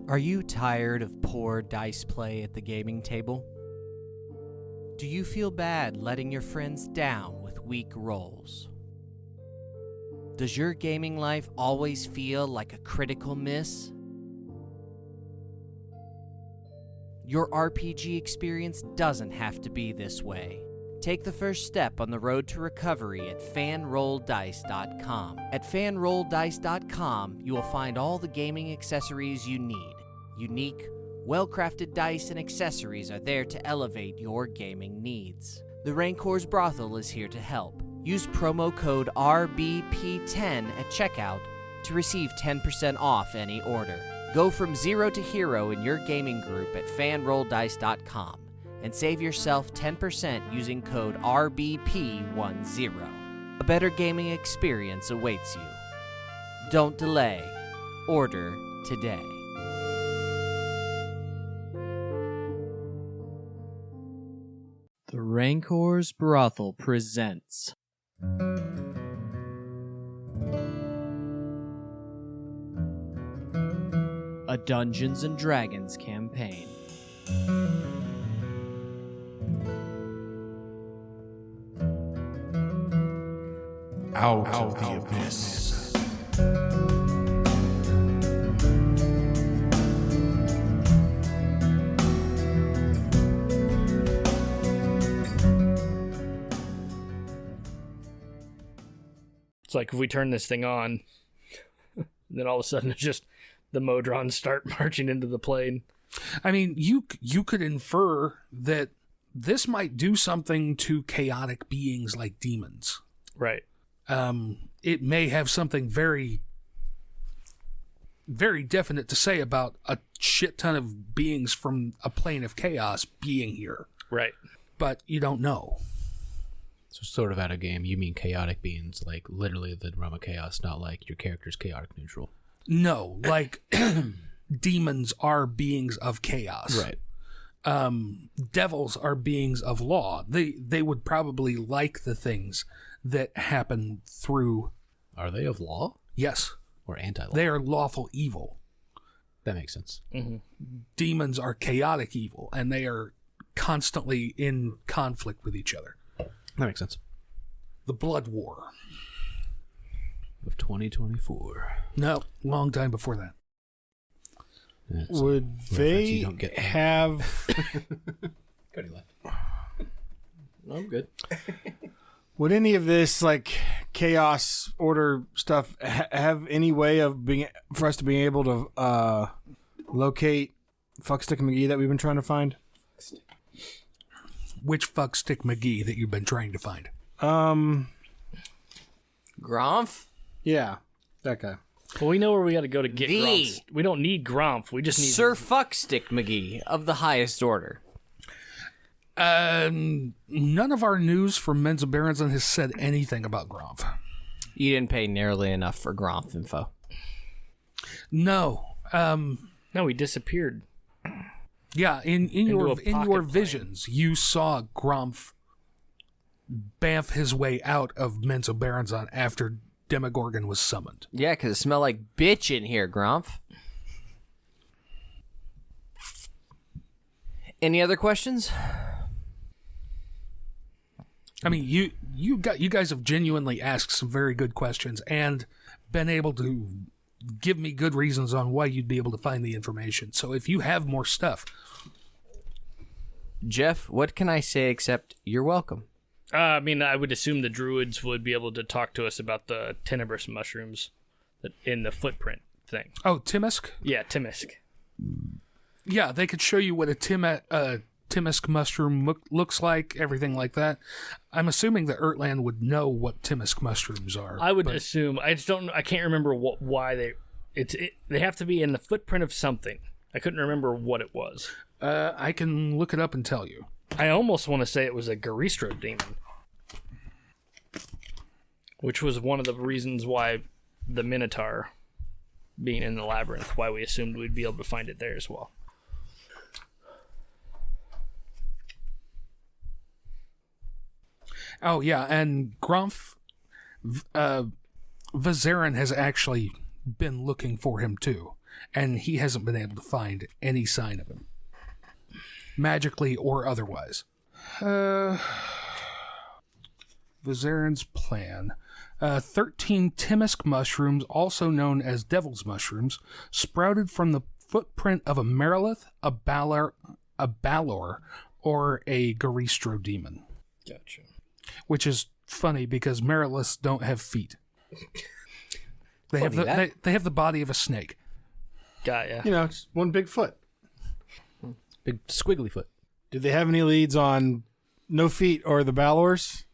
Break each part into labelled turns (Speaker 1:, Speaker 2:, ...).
Speaker 1: Are you tired of poor dice play at the gaming table? Do you feel bad letting your friends down with weak rolls? Does your gaming life always feel like a critical miss? Your RPG experience doesn't have to be this way. Take the first step on the road to recovery at fanrolldice.com. At fanrolldice.com, you will find all the gaming accessories you need. Unique, well-crafted dice and accessories are there to elevate your gaming needs. The Rancor's Brothel is here to help. Use promo code RBP10 at checkout to receive 10% off any order. Go from zero to hero in your gaming group at fanrolldice.com and save yourself 10% using code RBP10. A better gaming experience awaits you. Don't delay. Order today. The Rancor's Brothel presents a Dungeons & Dragons campaign.
Speaker 2: Out of the Abyss.
Speaker 3: It's like if we turn this thing on, then all of a sudden it's just the Modrons start marching into the plane.
Speaker 2: I mean, you could infer that this might do something to chaotic beings like demons.
Speaker 3: Right.
Speaker 2: It may have something very, very definite to say about a shit ton of beings from a plane of chaos being here.
Speaker 3: Right.
Speaker 2: But you don't know.
Speaker 4: So sort of out of game, you mean chaotic beings, like literally the realm of chaos, not like your character's chaotic neutral.
Speaker 2: No, like demons are beings of chaos.
Speaker 4: Right.
Speaker 2: Devils are beings of law. They would probably like the things that happen through...
Speaker 4: Are they of law?
Speaker 2: Yes.
Speaker 4: Or anti-law?
Speaker 2: They are lawful evil.
Speaker 4: That makes sense.
Speaker 3: Mm-hmm.
Speaker 2: Demons are chaotic evil, and they are constantly in conflict with each other.
Speaker 4: That makes sense.
Speaker 2: The Blood War.
Speaker 4: Of 2024.
Speaker 2: No, long time before that.
Speaker 4: That's
Speaker 5: Would they have...
Speaker 4: Cody left. I'm good.
Speaker 5: Would any of this, like, chaos order stuff have any way of for us to be able to locate Fuckstick McGee that we've been trying to find?
Speaker 2: Which Fuckstick McGee that you've been trying to find?
Speaker 1: Gromf?
Speaker 5: Yeah, that guy.
Speaker 3: Well, we know where we got to go to get Gromf. We don't need Gromf. We just need
Speaker 1: Sir Fuckstick McGee of the highest order.
Speaker 2: None of our news from Mensa Berenson has said anything about Gromf.
Speaker 1: You didn't pay nearly enough for Gromf info.
Speaker 2: No.
Speaker 3: No, he disappeared.
Speaker 2: Yeah, in your
Speaker 3: plane.
Speaker 2: visions, you saw Gromf bamf his way out of Mensa Berenson after Demogorgon was summoned.
Speaker 1: Yeah, because it smelled like bitch in here, Gromf. Any other questions?
Speaker 2: I mean, you guys have genuinely asked some very good questions and been able to give me good reasons on why you'd be able to find the information. So if you have more stuff...
Speaker 1: Jeff, what can I say except you're welcome?
Speaker 3: I mean, I would assume the druids would be able to talk to us about the tenebrous mushrooms in the footprint thing.
Speaker 2: Oh, Timisk?
Speaker 3: Yeah, Timisk.
Speaker 2: Yeah, they could show you what a Timisk mushroom looks like, everything like that. I'm assuming that Ertlan would know what Timisk mushrooms are.
Speaker 3: I would assume. I just don't. I can't remember why they. They have to be in the footprint of something. I couldn't remember what it was.
Speaker 2: I can look it up and tell you.
Speaker 3: I almost want to say it was a Garistro demon, which was one of the reasons why the Minotaur being in the labyrinth, why we assumed we'd be able to find it there as well.
Speaker 2: Oh, yeah, and Gromf, Vizarin has actually been looking for him, too. and he hasn't been able to find any sign of him, magically or otherwise. Vizarin's plan. 13 Timisk mushrooms, also known as devil's mushrooms, sprouted from the footprint of a Merilith, a Balor, or a Garistro demon.
Speaker 3: Gotcha.
Speaker 2: Which is funny because Meriliths don't have feet. They have the body of a snake.
Speaker 3: Got ya.
Speaker 5: You know, it's one big foot.
Speaker 4: Big squiggly foot.
Speaker 5: Did they have any leads on no feet or the Balors?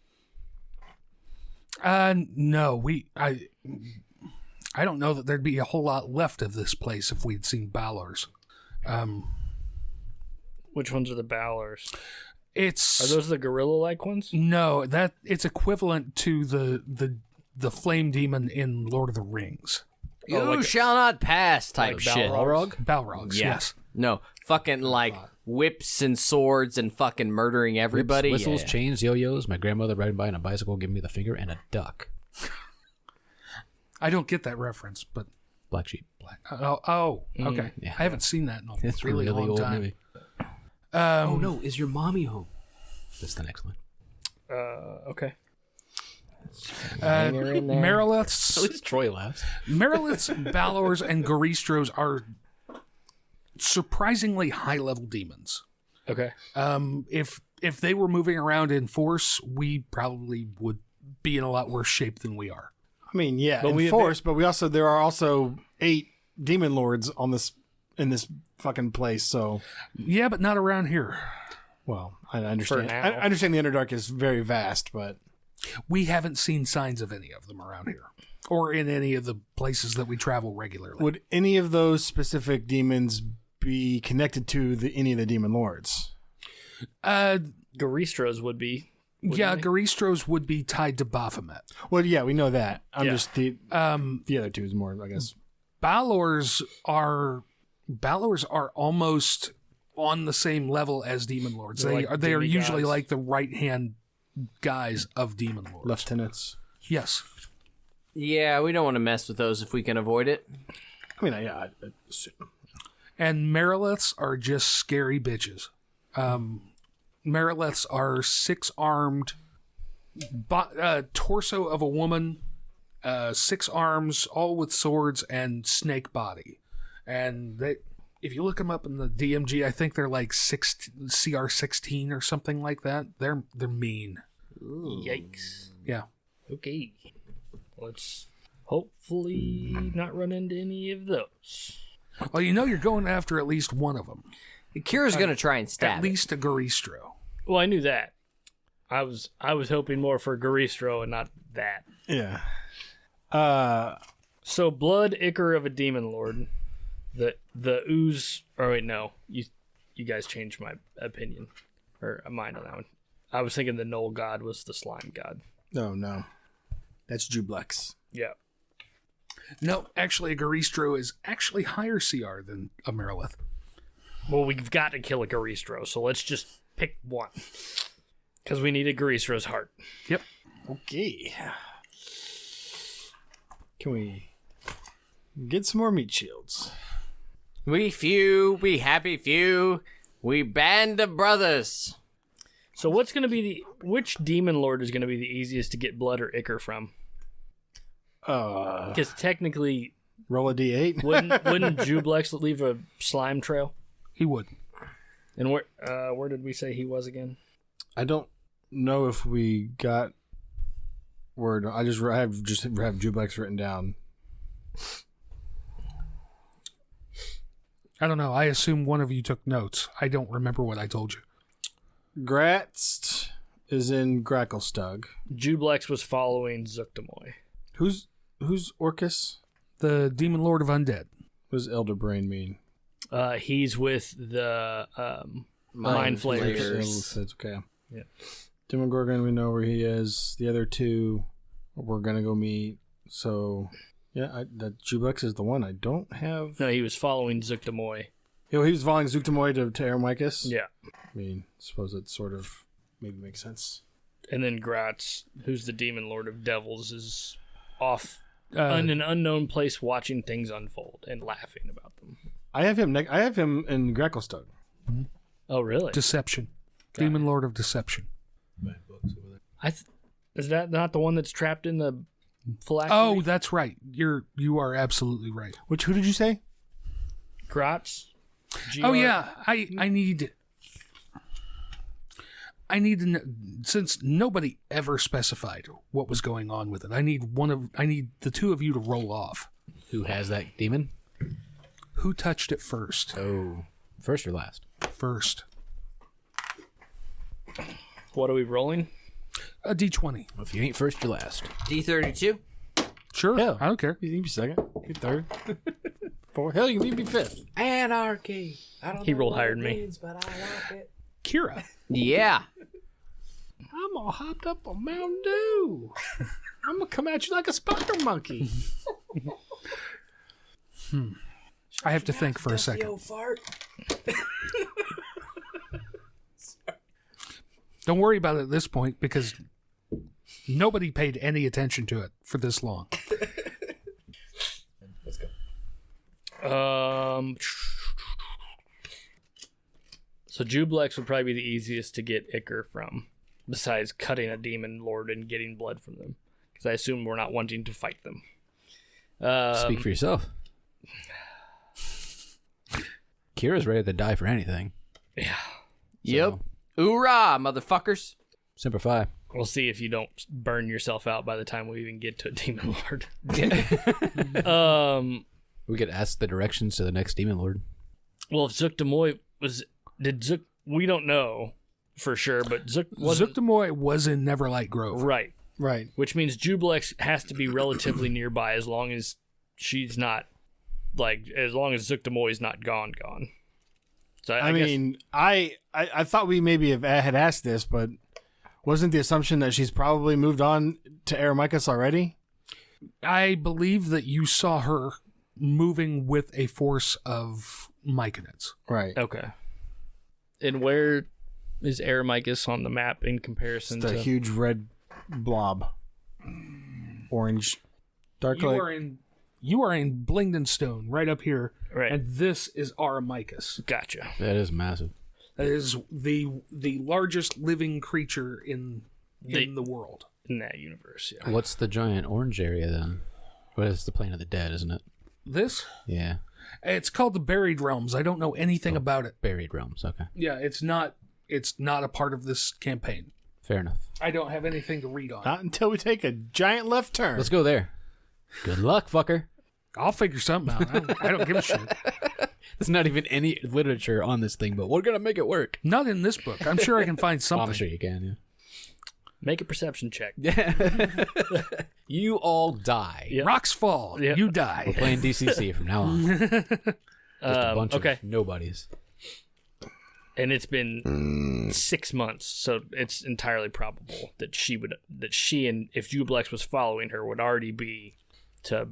Speaker 2: No. I don't know that there'd be a whole lot left of this place if we'd seen Balors.
Speaker 3: Which ones are the Balors? Are
Speaker 2: It's
Speaker 3: those the gorilla-like ones?
Speaker 2: no, that it's equivalent to the flame demon in Lord of the Rings.
Speaker 1: You shall not pass type shit.
Speaker 2: Balrogs,
Speaker 1: Yeah.
Speaker 2: yes.
Speaker 1: No, fucking like whips and swords and fucking murdering everybody.
Speaker 4: Whistles,
Speaker 1: Yeah.
Speaker 4: chains, yo-yos, my grandmother riding by on a bicycle giving me the finger, and a duck.
Speaker 2: I don't get that reference, but
Speaker 4: Black sheep.
Speaker 2: okay.
Speaker 4: Yeah.
Speaker 2: I haven't seen that in a
Speaker 4: It's
Speaker 2: really long
Speaker 4: old
Speaker 2: time.
Speaker 4: movie. Oh no, is your mommy home? That's the next one.
Speaker 3: Okay.
Speaker 2: Meriliths,
Speaker 4: At least Troy laughs.
Speaker 2: Meriliths, Balors, and Garistros are surprisingly high-level demons.
Speaker 3: Okay.
Speaker 2: If they were moving around in force, we probably would be in a lot worse shape than we are.
Speaker 5: I mean, yeah,
Speaker 3: But
Speaker 5: in
Speaker 3: we have
Speaker 5: force, but there are also 8 demon lords in this fucking place. So,
Speaker 2: Yeah, but not around here.
Speaker 5: well, I understand.
Speaker 3: now.
Speaker 5: I understand the Underdark is very vast, but
Speaker 2: We haven't seen signs of any of them around here, or in any of the places that we travel regularly.
Speaker 5: would any of those specific demons be connected to any of the demon lords?
Speaker 3: Garistros would be.
Speaker 2: Yeah,
Speaker 3: they?
Speaker 2: Garistros would be tied to Baphomet.
Speaker 5: Well, yeah, we know that. I'm
Speaker 3: Yeah.
Speaker 5: just the other two is more, I guess.
Speaker 2: Balors are almost on the same level as demon lords.
Speaker 3: They're
Speaker 2: They
Speaker 3: like
Speaker 2: are usually
Speaker 3: demigods.
Speaker 2: like the right hand guys of demon lords.
Speaker 5: Lieutenants.
Speaker 2: Yes.
Speaker 1: Yeah, we don't want to mess with those if we can avoid it.
Speaker 5: I mean, yeah. I assume.
Speaker 2: And Meriliths are just scary bitches. Meriliths are 6-armed, torso of a woman, 6 arms, all with swords and snake body. And they, if you look them up in the DMG, I think they're like CR16 or something like that. They're mean.
Speaker 3: Yikes.
Speaker 2: Yeah.
Speaker 3: Okay. Let's hopefully not run into any of those.
Speaker 2: Well, you know you're going after at least one of them.
Speaker 1: Kira's gonna try and stab
Speaker 2: At least a Garistro.
Speaker 3: Well, I knew that. I was hoping more for Garistro and not that.
Speaker 5: Yeah.
Speaker 3: So blood ichor of a demon lord. The ooze. Oh wait, no. You guys changed my opinion or mind on that one. I was thinking the Knoll god was the slime god.
Speaker 5: No. That's Jublex.
Speaker 3: Yeah.
Speaker 2: No, actually, a Garistro is actually higher CR than a Merilith.
Speaker 3: Well, we've got to kill a Garistro, so let's just pick one. Because we need a Garistro's heart.
Speaker 2: Yep.
Speaker 5: Okay. Can we get some more meat shields?
Speaker 1: We few, we happy few, we band of brothers.
Speaker 3: So what's going to be which demon lord is going to be the easiest to get blood or ichor from? Because technically,
Speaker 5: Roll a d8.
Speaker 3: wouldn't Jublex leave a slime trail?
Speaker 2: He would.
Speaker 3: And where did we say he was again?
Speaker 5: I don't know if we got word. I just have Jublex written down.
Speaker 2: I don't know. I assume one of you took notes. I don't remember what I told you.
Speaker 5: Gratz is in Gracklestug.
Speaker 3: Jublex was following Zuktamoy.
Speaker 5: Who's Orcus?
Speaker 2: The Demon Lord of Undead.
Speaker 5: What does Elderbrain mean?
Speaker 3: He's with the Mind Flayers.
Speaker 5: That's okay.
Speaker 3: Yeah.
Speaker 5: Demogorgon, we know where he is. The other two, we're gonna go meet. So, yeah, that Jublex is the one I don't have.
Speaker 3: No, he was following Zuktamoy.
Speaker 5: He was following Zuktamoy to Aramicus.
Speaker 3: Yeah.
Speaker 5: I mean, suppose it sort of maybe makes sense.
Speaker 3: And then Gratz, who's the Demon Lord of Devils, is off in an unknown place watching things unfold and laughing about them.
Speaker 5: I have him in Gracklestone.
Speaker 3: Oh, really?
Speaker 2: Deception. Demon Lord of Deception.
Speaker 3: Is that not the one that's trapped in the phylactery?
Speaker 2: Oh, that's right. You are absolutely right.
Speaker 5: Who did you say?
Speaker 3: Grotz?
Speaker 2: Oh yeah, I need to know, since nobody ever specified what was going on with it. I need the two of you to roll off.
Speaker 4: Who has that demon?
Speaker 2: Who touched it first?
Speaker 4: Oh, first or last?
Speaker 2: First.
Speaker 3: What are we rolling?
Speaker 2: A D20.
Speaker 4: Well, if you ain't first, you're last.
Speaker 1: D32.
Speaker 2: Sure.
Speaker 5: Yeah.
Speaker 2: I don't care.
Speaker 5: You can be second. You third. Fourth. Hell, you can even be fifth.
Speaker 4: Anarchy.
Speaker 3: He rolled higher than me.
Speaker 2: Kira.
Speaker 1: Yeah.
Speaker 5: I'm all hopped up on Mountain Dew. I'm gonna come at you like a spider monkey.
Speaker 2: I have to think for a second. Don't worry about it at this point because nobody paid any attention to it for this long.
Speaker 4: Let's go.
Speaker 3: So Jublex would probably be the easiest to get Ichor from, besides cutting a demon lord and getting blood from them, because I assume we're not wanting to fight them.
Speaker 4: Speak for yourself. Kira's ready to die for anything.
Speaker 3: Yeah.
Speaker 1: Yep. Hoorah, motherfuckers.
Speaker 4: Semper Fi.
Speaker 3: We'll see if you don't burn yourself out by the time we even get to a demon lord.
Speaker 4: We could ask the directions to the next demon lord.
Speaker 3: Well, if Zook Demoy we don't know for sure, but Zook
Speaker 2: Demoy was in Neverlight Grove.
Speaker 3: Right.
Speaker 5: Right.
Speaker 3: Which means Jublex has to be relatively nearby as long as she's not, as long as Zook Demoy is not gone. So I
Speaker 5: mean, I thought we maybe had asked this, but wasn't the assumption that she's probably moved on to Aramicus already?
Speaker 2: I believe that you saw her moving with a force of Myconids.
Speaker 5: Right.
Speaker 3: Okay. And where is Aramicus on the map in comparison
Speaker 5: It's
Speaker 3: to...
Speaker 5: a huge red blob. Orange. Dark light.
Speaker 2: You are in Blingdenstone, right up here.
Speaker 3: Right.
Speaker 2: And this is Aramicus.
Speaker 3: Gotcha.
Speaker 4: That is massive.
Speaker 2: That is the largest living creature in the world.
Speaker 3: In that universe, yeah.
Speaker 4: What's the giant orange area then? What is the plane of the dead, isn't it?
Speaker 2: This?
Speaker 4: Yeah.
Speaker 2: It's called the Buried Realms. I don't know anything about it.
Speaker 4: Buried realms, okay.
Speaker 2: Yeah, it's not a part of this campaign.
Speaker 4: Fair enough.
Speaker 2: I don't have anything to read on.
Speaker 5: Not until we take a giant left turn.
Speaker 4: Let's go there. Good luck, fucker.
Speaker 2: I'll figure something out. I don't give a shit.
Speaker 4: There's not even any literature on this thing, but we're going to make it work.
Speaker 2: Not in this book. I'm sure I can find something.
Speaker 4: I'm sure you can, yeah.
Speaker 3: Make a perception check.
Speaker 4: You all die.
Speaker 3: Yep.
Speaker 2: Rocks fall.
Speaker 3: Yep.
Speaker 2: You
Speaker 4: We're
Speaker 2: die.
Speaker 4: playing DCC from now on. Just a bunch
Speaker 3: okay.
Speaker 4: of nobodies.
Speaker 3: And it's been 6 months, so it's entirely probable that she and if Jublex was following her would already be to...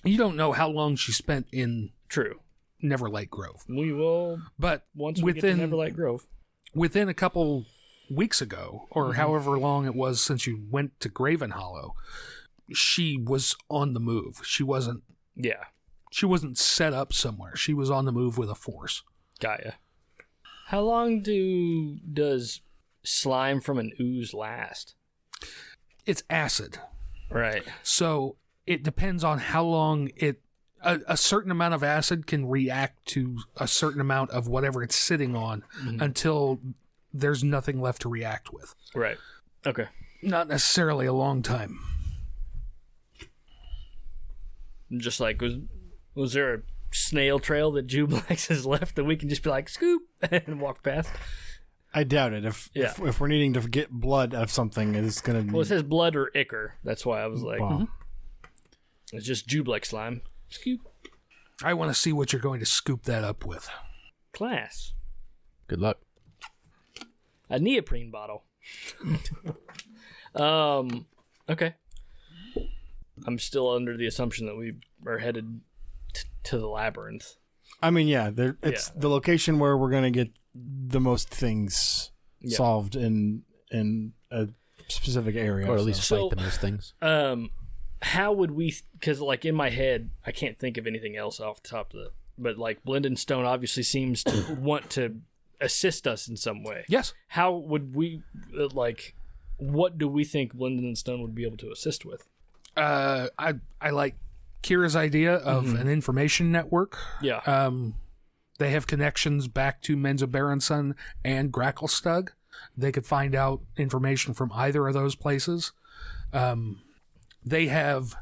Speaker 2: You don't know how long she spent in
Speaker 3: True.
Speaker 2: Neverlight Grove.
Speaker 3: We will,
Speaker 2: But
Speaker 3: once we get to Neverlight Grove.
Speaker 2: within a couple weeks ago, or however long it was since you went to Graven Hollow, she was on the move. She wasn't set up somewhere. She was on the move with a force.
Speaker 3: Got ya. How long does slime from an ooze last?
Speaker 2: It's acid.
Speaker 3: Right.
Speaker 2: So it depends on how long a certain amount of acid can react to a certain amount of whatever it's sitting on until there's nothing left to react with.
Speaker 3: Right. Okay.
Speaker 2: Not necessarily a long time.
Speaker 3: Just like, was there a snail trail that Jublex has left that we can just be like, scoop, and walk past?
Speaker 5: I doubt it. If we're needing to get blood of something, it's going to be...
Speaker 3: Well, it says blood or ichor. That's why I was like, it's just Jublex slime. Scoop.
Speaker 2: I want to see what you're going to scoop that up with.
Speaker 3: Class.
Speaker 4: Good luck.
Speaker 3: A neoprene bottle. Okay. I'm still under the assumption that we are headed to the labyrinth.
Speaker 5: I mean, yeah, it's the location where we're going to get the most things solved in a specific area.
Speaker 4: Or at least
Speaker 3: So-
Speaker 4: fight the most things.
Speaker 3: how would we? Because like in my head, I can't think of anything else off the top of the. But like Blingdenstone obviously seems to want to assist us in some way.
Speaker 2: Yes.
Speaker 3: How would we like? What do we think Blingdenstone would be able to assist with?
Speaker 2: I like Kira's idea of an information network.
Speaker 3: Yeah.
Speaker 2: They have connections back to Menzo Baronson and Gracklestug. They could find out information from either of those places. They have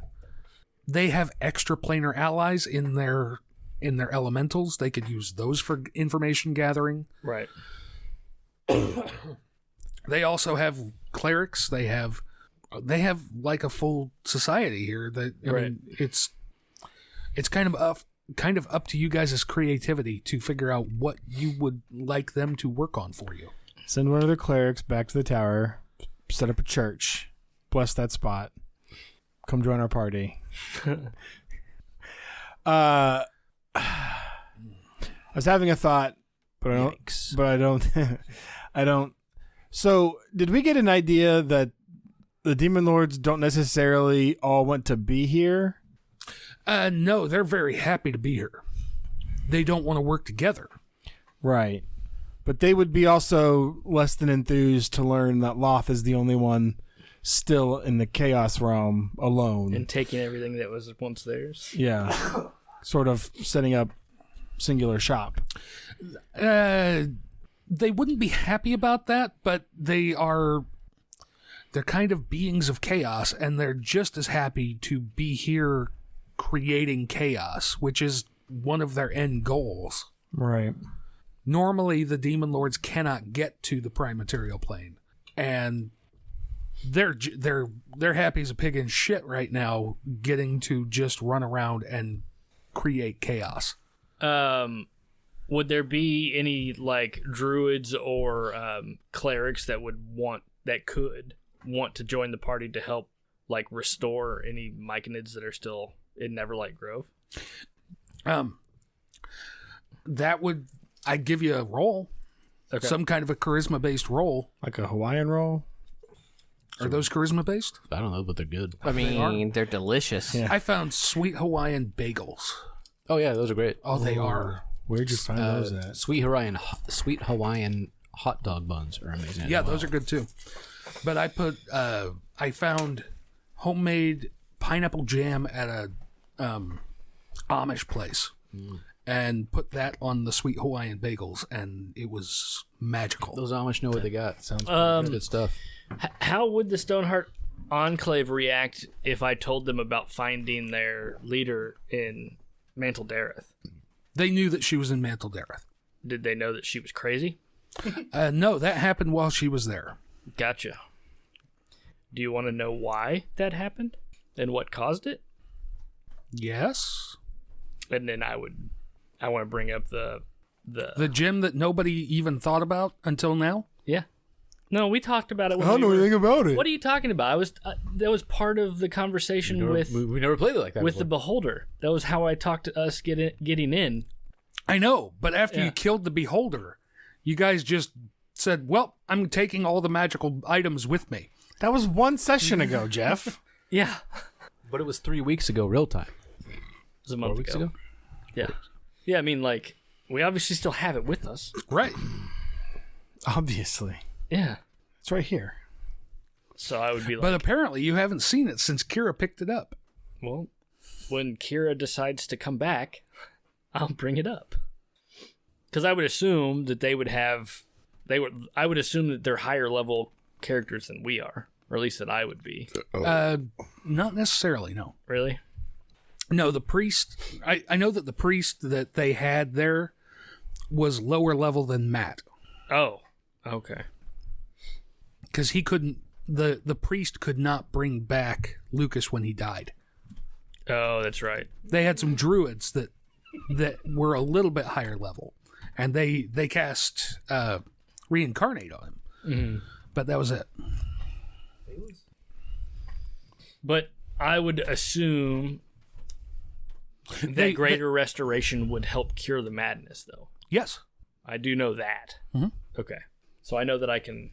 Speaker 2: extraplanar allies in their elementals. They could use those for information gathering.
Speaker 3: Right.
Speaker 2: They also have clerics. They have like a full society here. I mean, it's kind of up to you guys' creativity to figure out what you would like them to work on for you.
Speaker 5: Send one of the clerics back to the tower, set up a church, bless that spot, come join our party. I was having a thought, but I don't. So, did we get an idea that the Demon Lords don't necessarily all want to be here?
Speaker 2: No, they're very happy to be here. They don't want to work together.
Speaker 5: Right. But they would be also less than enthused to learn that Loth is the only one still in the Chaos Realm alone.
Speaker 3: And taking everything that was once theirs.
Speaker 5: Yeah. Sort of setting up singular shop.
Speaker 2: They wouldn't be happy about that, but they're kind of beings of chaos, and they're just as happy to be here creating chaos, which is one of their end goals.
Speaker 5: Right.
Speaker 2: Normally, the Demon Lords cannot get to the prime material plane, and they're happy as a pig in shit right now, getting to just run around and create chaos.
Speaker 3: Would there be any like druids or clerics that could want to join the party to help like restore any myconids that are still in Neverlight Grove?
Speaker 2: I'd give you a roll. Okay. Some kind of a charisma-based roll.
Speaker 5: Like a Hawaiian roll?
Speaker 2: Are those charisma-based?
Speaker 4: I don't know, but they're good.
Speaker 1: I mean, they're delicious.
Speaker 5: Yeah.
Speaker 2: I found sweet Hawaiian bagels.
Speaker 4: Oh yeah, those are great.
Speaker 2: Oh, they are.
Speaker 5: Where'd you find those at?
Speaker 4: Sweet Hawaiian hot dog buns are amazing.
Speaker 2: Yeah, those are good too. But I found homemade pineapple jam at a Amish place. And put that on the sweet Hawaiian bagels, and it was magical.
Speaker 4: Those Amish know what they got.
Speaker 5: Sounds
Speaker 4: good stuff.
Speaker 3: How would the Stoneheart Enclave react if I told them about finding their leader in Mantle Dareth?
Speaker 2: They knew that she was in Mantle Dareth.
Speaker 3: Did they know that she was crazy?
Speaker 2: No, that happened while she was there.
Speaker 3: Gotcha. Do you want to know why that happened and what caused it?
Speaker 2: Yes.
Speaker 3: And then I want to bring up the
Speaker 2: gem that nobody even thought about until now.
Speaker 3: Yeah. No, we talked about it.
Speaker 5: I don't know anything about it.
Speaker 3: What are you talking about? That was part of the conversation
Speaker 4: we never played it like that
Speaker 3: with
Speaker 4: before.
Speaker 3: the Beholder. That was how I talked to us getting in.
Speaker 2: I know, but after you killed the Beholder, you guys just said, "Well, I'm taking all the magical items with me."
Speaker 5: That was one session ago, Jeff.
Speaker 3: Yeah.
Speaker 4: But it was 3 weeks ago, real time.
Speaker 3: It was a month
Speaker 4: 4 weeks ago.
Speaker 3: Yeah. Yeah, I mean, like, we obviously still have it with us.
Speaker 2: Right.
Speaker 5: Obviously.
Speaker 3: Yeah.
Speaker 5: It's right here.
Speaker 3: So I would be like...
Speaker 2: But apparently you haven't seen it since Kira picked it up.
Speaker 3: Well, when Kira decides to come back, I'll bring it up. Because I would assume that they would have... I would assume that they're higher level characters than we are. Or at least that I would be.
Speaker 2: Not necessarily, no.
Speaker 3: Really?
Speaker 2: No, the priest... I know that the priest that they had there was lower level than Matt.
Speaker 3: Oh, okay.
Speaker 2: Because he couldn't... The priest could not bring back Lucas when he died.
Speaker 3: Oh, that's right.
Speaker 2: They had some druids that were a little bit higher level. And they cast reincarnate on him.
Speaker 3: Mm-hmm.
Speaker 2: But that was it.
Speaker 3: But I would assume that greater restoration would help cure the madness, though.
Speaker 2: Yes.
Speaker 3: I do know that.
Speaker 2: Mm-hmm.
Speaker 3: Okay. So I know that I can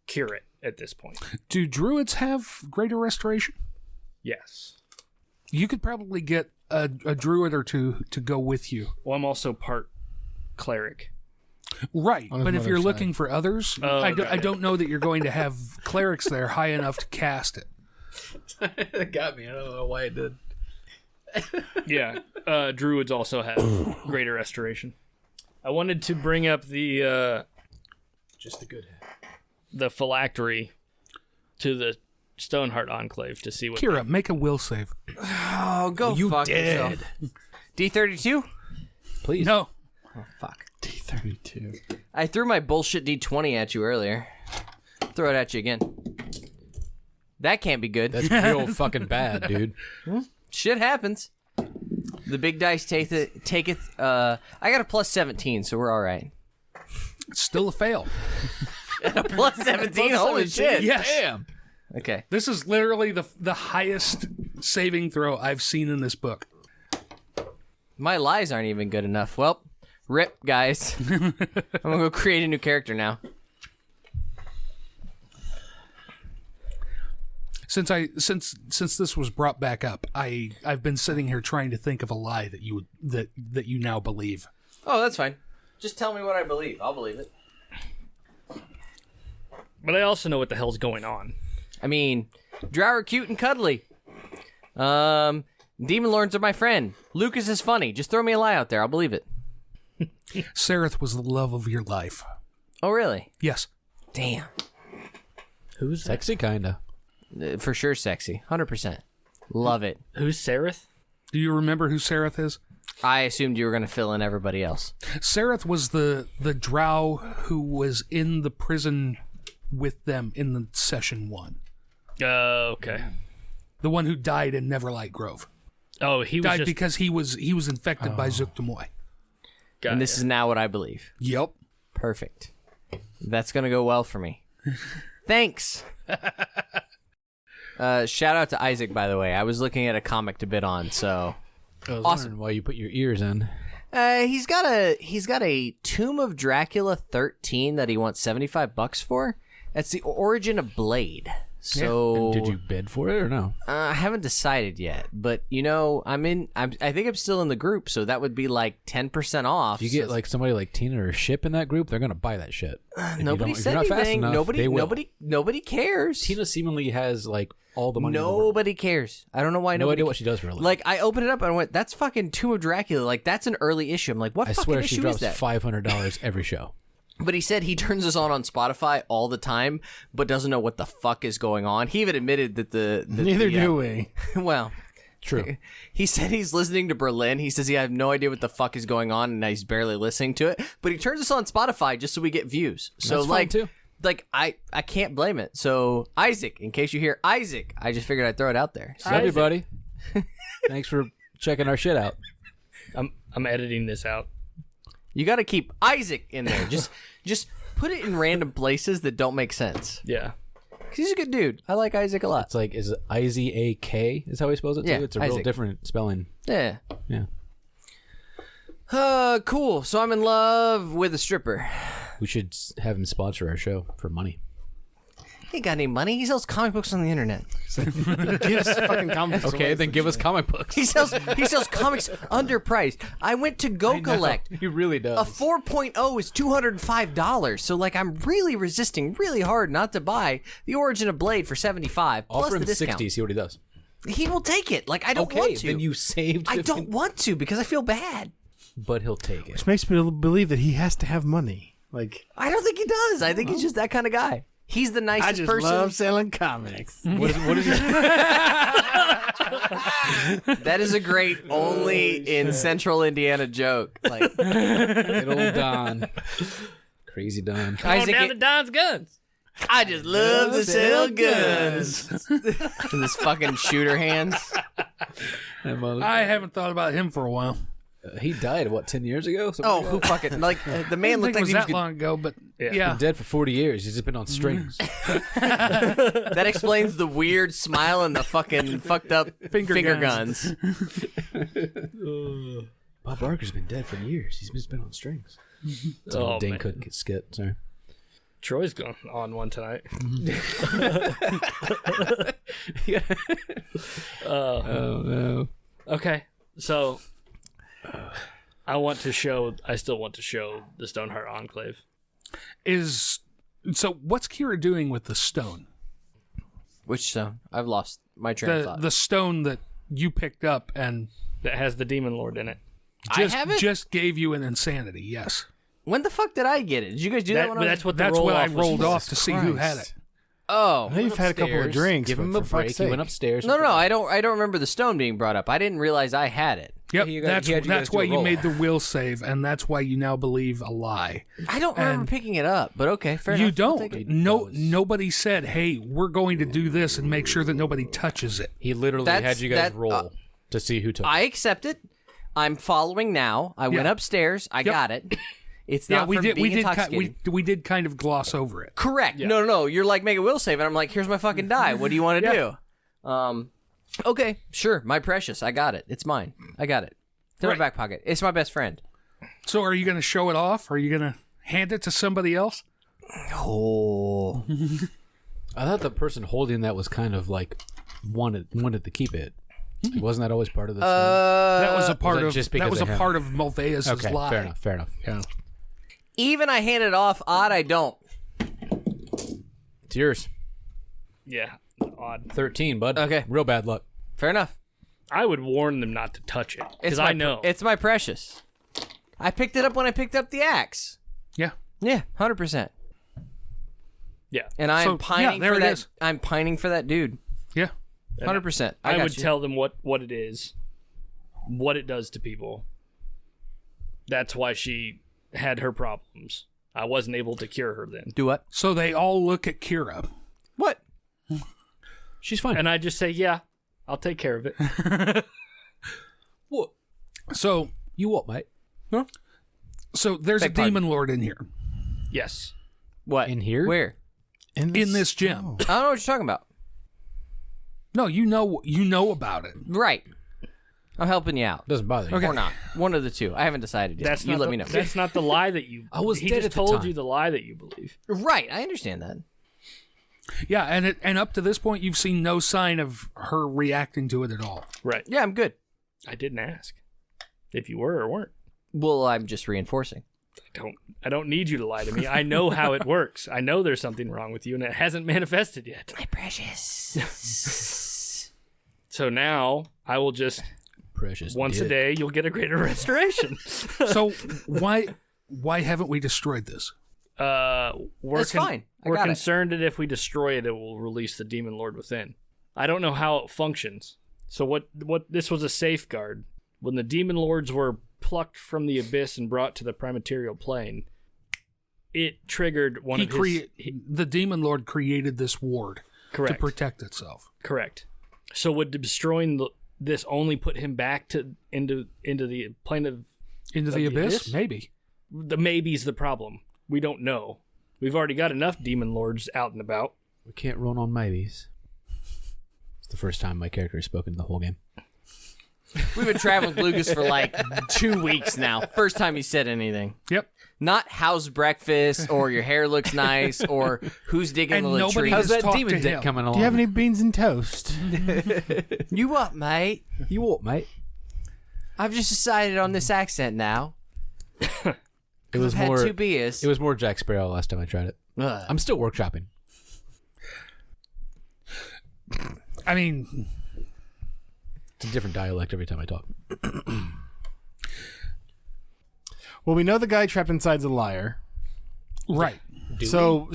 Speaker 3: cure it at this point.
Speaker 2: Do druids have greater restoration?
Speaker 3: Yes.
Speaker 2: You could probably get a druid or two to go with you.
Speaker 3: Well, I'm also part cleric.
Speaker 2: Right,
Speaker 5: On his
Speaker 2: but if you're
Speaker 5: mother's
Speaker 2: looking for others, I don't know that you're going to have clerics there high enough to cast it.
Speaker 4: That got me. I don't know why it did.
Speaker 3: Yeah, druids also have greater restoration. I wanted to bring up the
Speaker 4: Just the good.
Speaker 3: the phylactery to the Stoneheart Enclave to see what.
Speaker 2: Kira, make a will save.
Speaker 1: Oh, go fuck yourself. D32?
Speaker 4: Please.
Speaker 2: No.
Speaker 1: Oh, fuck.
Speaker 5: D32.
Speaker 1: I threw my bullshit D20 at you earlier. Throw it at you again. That can't be good.
Speaker 4: That's real fucking bad, dude.
Speaker 1: Shit happens. The big dice taketh. I got a plus 17, so we're all right.
Speaker 2: It's still a fail.
Speaker 1: A plus 17? Holy shit.
Speaker 2: Yes.
Speaker 4: Damn.
Speaker 1: Okay.
Speaker 2: This is literally the highest saving throw I've seen in this book.
Speaker 1: My lies aren't even good enough. Well, rip, guys. I'm gonna go create a new character now.
Speaker 2: Since this was brought back up, I've been sitting here trying to think of a lie that you now believe.
Speaker 1: Oh, that's fine. Just tell me what I believe. I'll believe it.
Speaker 3: But I also know what the hell's going on.
Speaker 1: I mean, Drow are cute and cuddly. Demon Lords are my friend. Lucas is funny. Just throw me a lie out there. I'll believe it.
Speaker 2: Sareth was the love of your life.
Speaker 1: Oh, really?
Speaker 2: Yes.
Speaker 1: Damn.
Speaker 3: Who's
Speaker 4: Sexy, kinda.
Speaker 1: For sure sexy. 100%. Love it.
Speaker 3: Who's Sareth?
Speaker 2: Do you remember who Sareth is?
Speaker 1: I assumed you were going to fill in everybody else.
Speaker 2: Sareth was the drow who was in the prison with them in the session 1.
Speaker 3: Okay.
Speaker 2: The one who died in Neverlight Grove.
Speaker 3: Oh, he was
Speaker 2: Died
Speaker 3: just...
Speaker 2: because he was infected by Zuktamoy.
Speaker 3: Got
Speaker 1: And this is now what I believe.
Speaker 2: Yep.
Speaker 1: Perfect. That's going to go well for me. Thanks. Shout out to Isaac, by the way. I was looking at a comic to bid on, so...
Speaker 4: I was
Speaker 1: Awesome.
Speaker 4: wondering why you put your ears in.
Speaker 1: He's got a Tomb of Dracula 13 that he wants $75 for. That's the origin of Blade. So
Speaker 4: Did you bid for it or no?
Speaker 1: I haven't decided yet, but I think I'm still in the group, so that would be like 10% off.
Speaker 4: If you get like somebody like Tina or Ship in that group, they're gonna buy that shit. If
Speaker 1: Nobody
Speaker 4: if
Speaker 1: said
Speaker 4: you're not fast
Speaker 1: anything.
Speaker 4: enough, they will.
Speaker 1: Nobody cares.
Speaker 4: Tina seemingly has like all the money. in the world.
Speaker 1: Nobody cares. I don't know why
Speaker 4: No
Speaker 1: nobody
Speaker 4: idea what she does for a living.
Speaker 1: Like, I opened it up and I went, that's fucking Tomb of Dracula. Like, that's an early issue. I'm like, what
Speaker 4: I
Speaker 1: fucking
Speaker 4: swear she
Speaker 1: issue is
Speaker 4: drops
Speaker 1: that?
Speaker 4: $500 every show.
Speaker 1: But he said he turns this on Spotify all the time, but doesn't know what the fuck is going on. He even admitted that
Speaker 5: Neither do we.
Speaker 1: Well,
Speaker 4: True.
Speaker 1: he said he's listening to Berlin. He says he has no idea what the fuck is going on, and he's barely listening to it. But he turns this on Spotify just so we get views. So
Speaker 4: That's fine, too.
Speaker 1: Like I can't blame it. So Isaac, in case you hear Isaac, I just figured I'd throw it out there. So,
Speaker 4: Love you, buddy. Thanks for checking our shit out.
Speaker 3: I'm editing this out.
Speaker 1: you got to keep Isaac in there. Just put it in random places that don't make sense.
Speaker 3: Yeah.
Speaker 1: 'Cause he's a good dude. I like Isaac a lot.
Speaker 4: It's like, is it Izak? Is how he spells it too?
Speaker 1: Yeah,
Speaker 4: It's a real
Speaker 1: Isaac.
Speaker 4: different spelling.
Speaker 1: Yeah.
Speaker 4: Yeah.
Speaker 1: Cool. So I'm in love with a stripper.
Speaker 4: We should have him sponsor our show for money.
Speaker 1: He ain't got any money. He sells comic books on the internet.
Speaker 5: Gives fucking comics
Speaker 4: Okay,
Speaker 5: away
Speaker 4: then
Speaker 5: for
Speaker 4: give us
Speaker 5: cheap.
Speaker 4: comic books.
Speaker 1: He sells comics underpriced. I went to Go Collect.
Speaker 4: He really does.
Speaker 1: A 4.0 is $205. So like I'm really resisting really hard not to buy The Origin of Blade for $75 plus
Speaker 4: Offer
Speaker 1: the
Speaker 4: him
Speaker 1: discount.
Speaker 4: 60, see what he does.
Speaker 1: He will take it. Like I don't
Speaker 4: Okay,
Speaker 1: want to.
Speaker 4: then you saved
Speaker 1: I
Speaker 4: 50
Speaker 1: don't want to because I feel bad.
Speaker 4: But he'll take it.
Speaker 5: Which makes me believe that he has to have money. Like,
Speaker 1: I don't think he does. I think he's just that kind of guy. He's the nicest
Speaker 5: I just
Speaker 1: person.
Speaker 5: love selling comics.
Speaker 4: What is he?
Speaker 1: That is a great only in Central Indiana joke. Like
Speaker 4: Good old Don. Crazy Don.
Speaker 1: Isaac,
Speaker 3: down to Don's Guns.
Speaker 1: I just love to sell guns. And this fucking shooter hands.
Speaker 2: I haven't thought about him for a while.
Speaker 4: He died, what, 10 years ago? Something
Speaker 1: Oh,
Speaker 4: like
Speaker 1: who fucking like the man
Speaker 2: I
Speaker 1: looked
Speaker 2: think
Speaker 1: like
Speaker 2: it was
Speaker 1: he was
Speaker 2: that
Speaker 1: good.
Speaker 2: long ago, but
Speaker 3: Yeah.
Speaker 2: yeah.
Speaker 4: Been dead for 40 years. He's just been on strings.
Speaker 1: That explains the weird smile and the fucking fucked up finger guns.
Speaker 4: Bob Barker's been dead for years. He's just been on strings.
Speaker 3: Oh,
Speaker 4: Dane
Speaker 3: man.
Speaker 4: Cook skit. Sorry.
Speaker 3: Troy's gone on one tonight.
Speaker 4: Oh no.
Speaker 3: Okay, so I still want to show the Stoneheart Enclave.
Speaker 2: So what's Kira doing with the stone?
Speaker 1: Which stone? I've lost my train of thought.
Speaker 2: The stone that you picked up and
Speaker 3: That has the Demon Lord in it.
Speaker 2: just,
Speaker 1: I have it?
Speaker 2: just gave you an insanity, yes.
Speaker 1: When the fuck did I get it? Did you guys do that when I was...
Speaker 3: That's what the
Speaker 2: That's what I
Speaker 3: roll-off was
Speaker 2: rolled
Speaker 3: for.
Speaker 2: off to see who had it.
Speaker 1: Oh.
Speaker 5: I know you've had a couple of
Speaker 4: Upstairs,
Speaker 5: drinks.
Speaker 4: Give
Speaker 5: but
Speaker 4: him a
Speaker 5: for fuck's
Speaker 4: break. He
Speaker 5: sake.
Speaker 4: went upstairs.
Speaker 1: No, I don't remember the stone being brought up. I didn't realize I had it.
Speaker 2: Yep,
Speaker 4: He had you guys
Speaker 2: that's
Speaker 4: do
Speaker 2: why
Speaker 4: a
Speaker 2: you
Speaker 4: roll.
Speaker 2: made the will save, and that's why you now believe a lie.
Speaker 1: I don't remember picking it up, but okay, fair
Speaker 2: You
Speaker 1: enough. I'll
Speaker 2: don't.
Speaker 1: take it.
Speaker 2: Nobody said, "Hey, we're going to do this and make sure that nobody touches it."
Speaker 4: He literally
Speaker 1: That's-
Speaker 4: had you guys
Speaker 1: that-
Speaker 4: roll to see who took it.
Speaker 1: I accept it. I'm following now. I went
Speaker 2: Yeah.
Speaker 1: upstairs. I got it. It's
Speaker 2: Yeah,
Speaker 1: not
Speaker 2: we
Speaker 1: from
Speaker 2: did.
Speaker 1: being
Speaker 2: We did.
Speaker 1: intoxicated.
Speaker 2: We did kind of gloss over it.
Speaker 1: Correct. No. You're like, make a will save, and I'm like, here's my fucking die. What do you want to do? Okay, sure. My precious. I got it. It's mine. I got it. It's in my back pocket. It's my best friend.
Speaker 2: So, are you going to show it off? Are you going to hand it to somebody else?
Speaker 1: Oh.
Speaker 4: I thought the person holding that was kind of like wanted to keep it. Like, wasn't that always part of the
Speaker 2: That was a part
Speaker 4: that
Speaker 2: of.
Speaker 4: just
Speaker 2: That
Speaker 4: because
Speaker 2: was a
Speaker 4: of him?
Speaker 2: part of Mulveus'
Speaker 4: Okay,
Speaker 2: lie.
Speaker 4: fair enough.
Speaker 2: Yeah.
Speaker 1: Even I hand it off. Odd, I don't.
Speaker 4: It's yours.
Speaker 3: Yeah, odd.
Speaker 4: 13, bud.
Speaker 1: Okay.
Speaker 4: Real bad luck.
Speaker 1: Fair enough.
Speaker 3: I would warn them not to touch it
Speaker 1: It's
Speaker 3: because
Speaker 1: my
Speaker 3: I know.
Speaker 1: It's my precious. I picked it up when I picked up the axe.
Speaker 2: Yeah.
Speaker 1: Yeah, 100%.
Speaker 3: yeah,
Speaker 1: And I'm
Speaker 2: So,
Speaker 1: pining
Speaker 2: there
Speaker 1: for
Speaker 2: it
Speaker 1: that.
Speaker 2: is.
Speaker 1: I'm pining for that dude.
Speaker 2: Yeah.
Speaker 1: 100%.
Speaker 3: I
Speaker 1: got
Speaker 3: would
Speaker 1: you.
Speaker 3: tell them what it is, what it does to people. That's why she had her problems. I wasn't able to cure her then.
Speaker 1: Do what?
Speaker 2: So they all look at Kira.
Speaker 1: What?
Speaker 4: She's fine.
Speaker 3: And I just say, yeah, I'll take care of it.
Speaker 4: what?
Speaker 2: So,
Speaker 4: You what, mate?
Speaker 2: so there's
Speaker 1: Beg
Speaker 2: a
Speaker 1: pardon.
Speaker 2: demon lord in here,
Speaker 3: Yes.
Speaker 1: What?
Speaker 4: In here?
Speaker 1: Where?
Speaker 2: in this gym.
Speaker 1: I don't know what you're talking about.
Speaker 2: No, you know about it.
Speaker 1: Right. I'm helping you out.
Speaker 4: Doesn't bother you.
Speaker 2: Okay.
Speaker 1: Or not. One of the two. I haven't decided yet.
Speaker 3: That's
Speaker 1: you
Speaker 3: not
Speaker 1: let
Speaker 3: the,
Speaker 1: me know.
Speaker 3: That's not the lie that you.
Speaker 4: I was
Speaker 3: he
Speaker 4: dead
Speaker 3: just
Speaker 4: at the
Speaker 3: told
Speaker 4: time.
Speaker 3: you the lie that you believe.
Speaker 1: Right. I understand that.
Speaker 2: Yeah, and up to this point, you've seen no sign of her reacting to it at all.
Speaker 3: Right.
Speaker 1: Yeah, I'm good.
Speaker 3: I didn't ask if you were or weren't.
Speaker 1: Well, I'm just reinforcing.
Speaker 3: I don't need you to lie to me. I know how it works. I know there's something wrong with you, and it hasn't manifested yet.
Speaker 1: My precious.
Speaker 3: So now I will just
Speaker 4: Precious.
Speaker 3: once a
Speaker 4: dick.
Speaker 3: day you'll get a greater restoration.
Speaker 2: So why haven't we destroyed this?
Speaker 3: We're
Speaker 1: That's fine. I
Speaker 3: We're
Speaker 1: got it.
Speaker 3: concerned that if we destroy it, it will release the demon lord within. I don't know how it functions. So what this was a safeguard. When the demon lords were plucked from the abyss and brought to the primaterial plane, it triggered one of his...
Speaker 2: The demon lord created this ward
Speaker 3: Correct.
Speaker 2: to protect itself.
Speaker 3: Correct. So would destroying this only put him back into the plane of
Speaker 2: Into the abyss? Maybe.
Speaker 3: the maybe's the problem. We don't know. We've already got enough demon lords out and about.
Speaker 4: We can't run on maybes. It's the first time my character has spoken the whole game.
Speaker 1: We've been traveling with Lucas for like 2 weeks now. First time he said anything.
Speaker 2: Yep.
Speaker 1: Not how's breakfast or your hair looks nice or who's digging
Speaker 2: And
Speaker 1: the
Speaker 2: nobody
Speaker 1: latrine.
Speaker 2: has
Speaker 4: How's that
Speaker 2: talked
Speaker 4: demon
Speaker 2: to
Speaker 4: dick
Speaker 2: him.
Speaker 4: coming along?
Speaker 5: Do you have any beans and toast?
Speaker 1: You what, mate?
Speaker 4: You what, mate?
Speaker 1: I've just decided on this accent now.
Speaker 4: It was
Speaker 1: I've had
Speaker 4: more.
Speaker 1: 2 beers.
Speaker 4: It was more Jack Sparrow last time I tried it.
Speaker 1: Ugh.
Speaker 4: I'm still workshopping.
Speaker 2: I mean,
Speaker 4: It's a different dialect every time I talk.
Speaker 5: Well, we know the guy trapped inside's a liar.
Speaker 2: right.
Speaker 5: So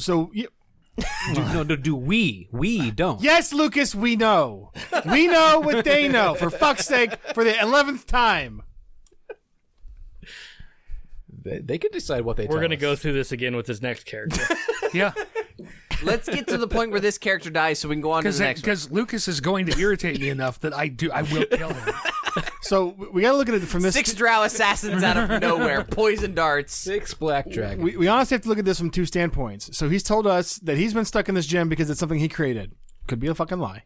Speaker 4: Do we? We don't.
Speaker 5: yes, Lucas, we know. We know what they know. For fuck's sake, for the 11th time.
Speaker 4: They can decide what they
Speaker 3: We're
Speaker 4: going
Speaker 3: going to go through this again with this next character.
Speaker 2: Yeah.
Speaker 1: Let's get to the point where this character dies so we can go on to the next one.
Speaker 2: Because Lucas is going to irritate me enough that I will kill him.
Speaker 5: So we got to look at it from this.
Speaker 1: 6 drow assassins out of nowhere. Poison darts.
Speaker 4: 6 black dragon.
Speaker 5: We honestly have to look at this from 2 standpoints. So he's told us that he's been stuck in this gym because it's something he created. Could be a fucking lie.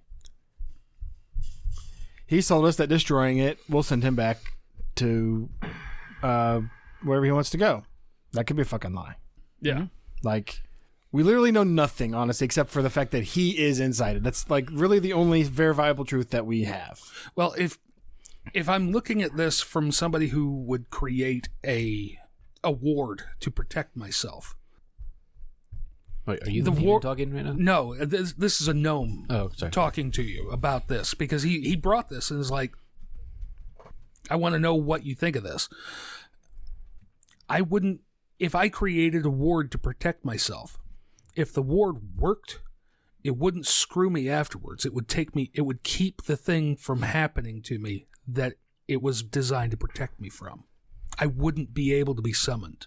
Speaker 5: He's told us that destroying it will send him back to wherever he wants to go. That could be a fucking lie.
Speaker 3: Yeah.
Speaker 5: Like, We literally know nothing, honestly, except for the fact that he is inside it. That's like really the only verifiable truth that we have.
Speaker 2: Well, if I'm looking at this from somebody who would create a ward to protect myself.
Speaker 4: Wait, are you the demon talking right now?
Speaker 2: No, this is a gnome
Speaker 4: sorry.
Speaker 2: talking to you about this because he brought this and is like, I want to know what you think of this. I wouldn't, if I created a ward to protect myself, if the ward worked, it wouldn't screw me afterwards. It would keep the thing from happening to me that it was designed to protect me from. I wouldn't be able to be summoned.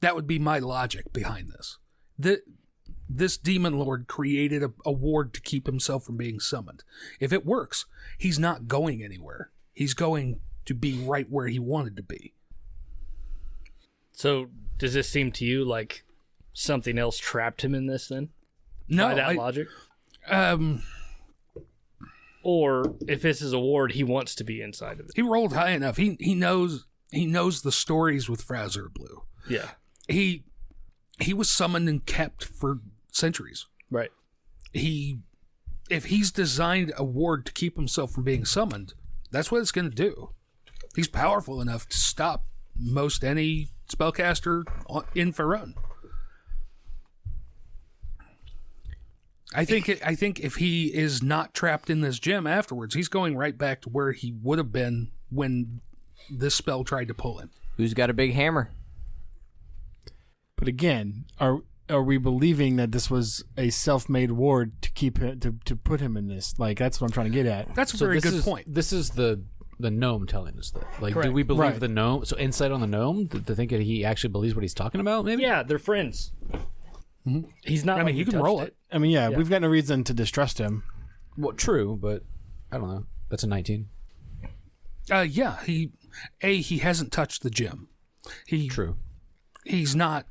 Speaker 2: That would be my logic behind this. This demon lord created a ward to keep himself from being summoned. If it works, he's not going anywhere. He's going to be right where he wanted to be.
Speaker 3: So does this seem to you like something else trapped him in this then?
Speaker 2: No,
Speaker 3: by that logic? Or if this is a ward, he wants to be inside of it.
Speaker 2: He rolled high enough. He knows the stories with Fraser Blue.
Speaker 3: Yeah.
Speaker 2: He was summoned and kept for centuries.
Speaker 3: Right.
Speaker 2: If he's designed a ward to keep himself from being summoned, that's what it's going to do. He's powerful enough to stop most any spellcaster in Faerun. I think if he is not trapped in this gem afterwards, he's going right back to where he would have been when this spell tried to pull him.
Speaker 1: Who's got a big hammer?
Speaker 5: But again, are we believing that this was a self-made ward to keep him, to put him in this? Like, that's what I'm trying to get at.
Speaker 2: That's a very good point.
Speaker 4: This is the gnome telling us that. Like,
Speaker 3: Correct.
Speaker 4: do we believe
Speaker 5: Right.
Speaker 4: the gnome? So insight on the gnome to think that he actually believes what he's talking about. Maybe.
Speaker 3: Yeah, they're friends. Mm-hmm. He's not.
Speaker 2: I mean,
Speaker 3: like
Speaker 2: you
Speaker 3: who
Speaker 2: can roll
Speaker 3: touched
Speaker 2: it.
Speaker 5: I mean, yeah, we've got no reason to distrust him.
Speaker 4: Well, true, but I don't know. That's a 19.
Speaker 2: Yeah, he hasn't touched the gem.
Speaker 4: True.
Speaker 2: He's not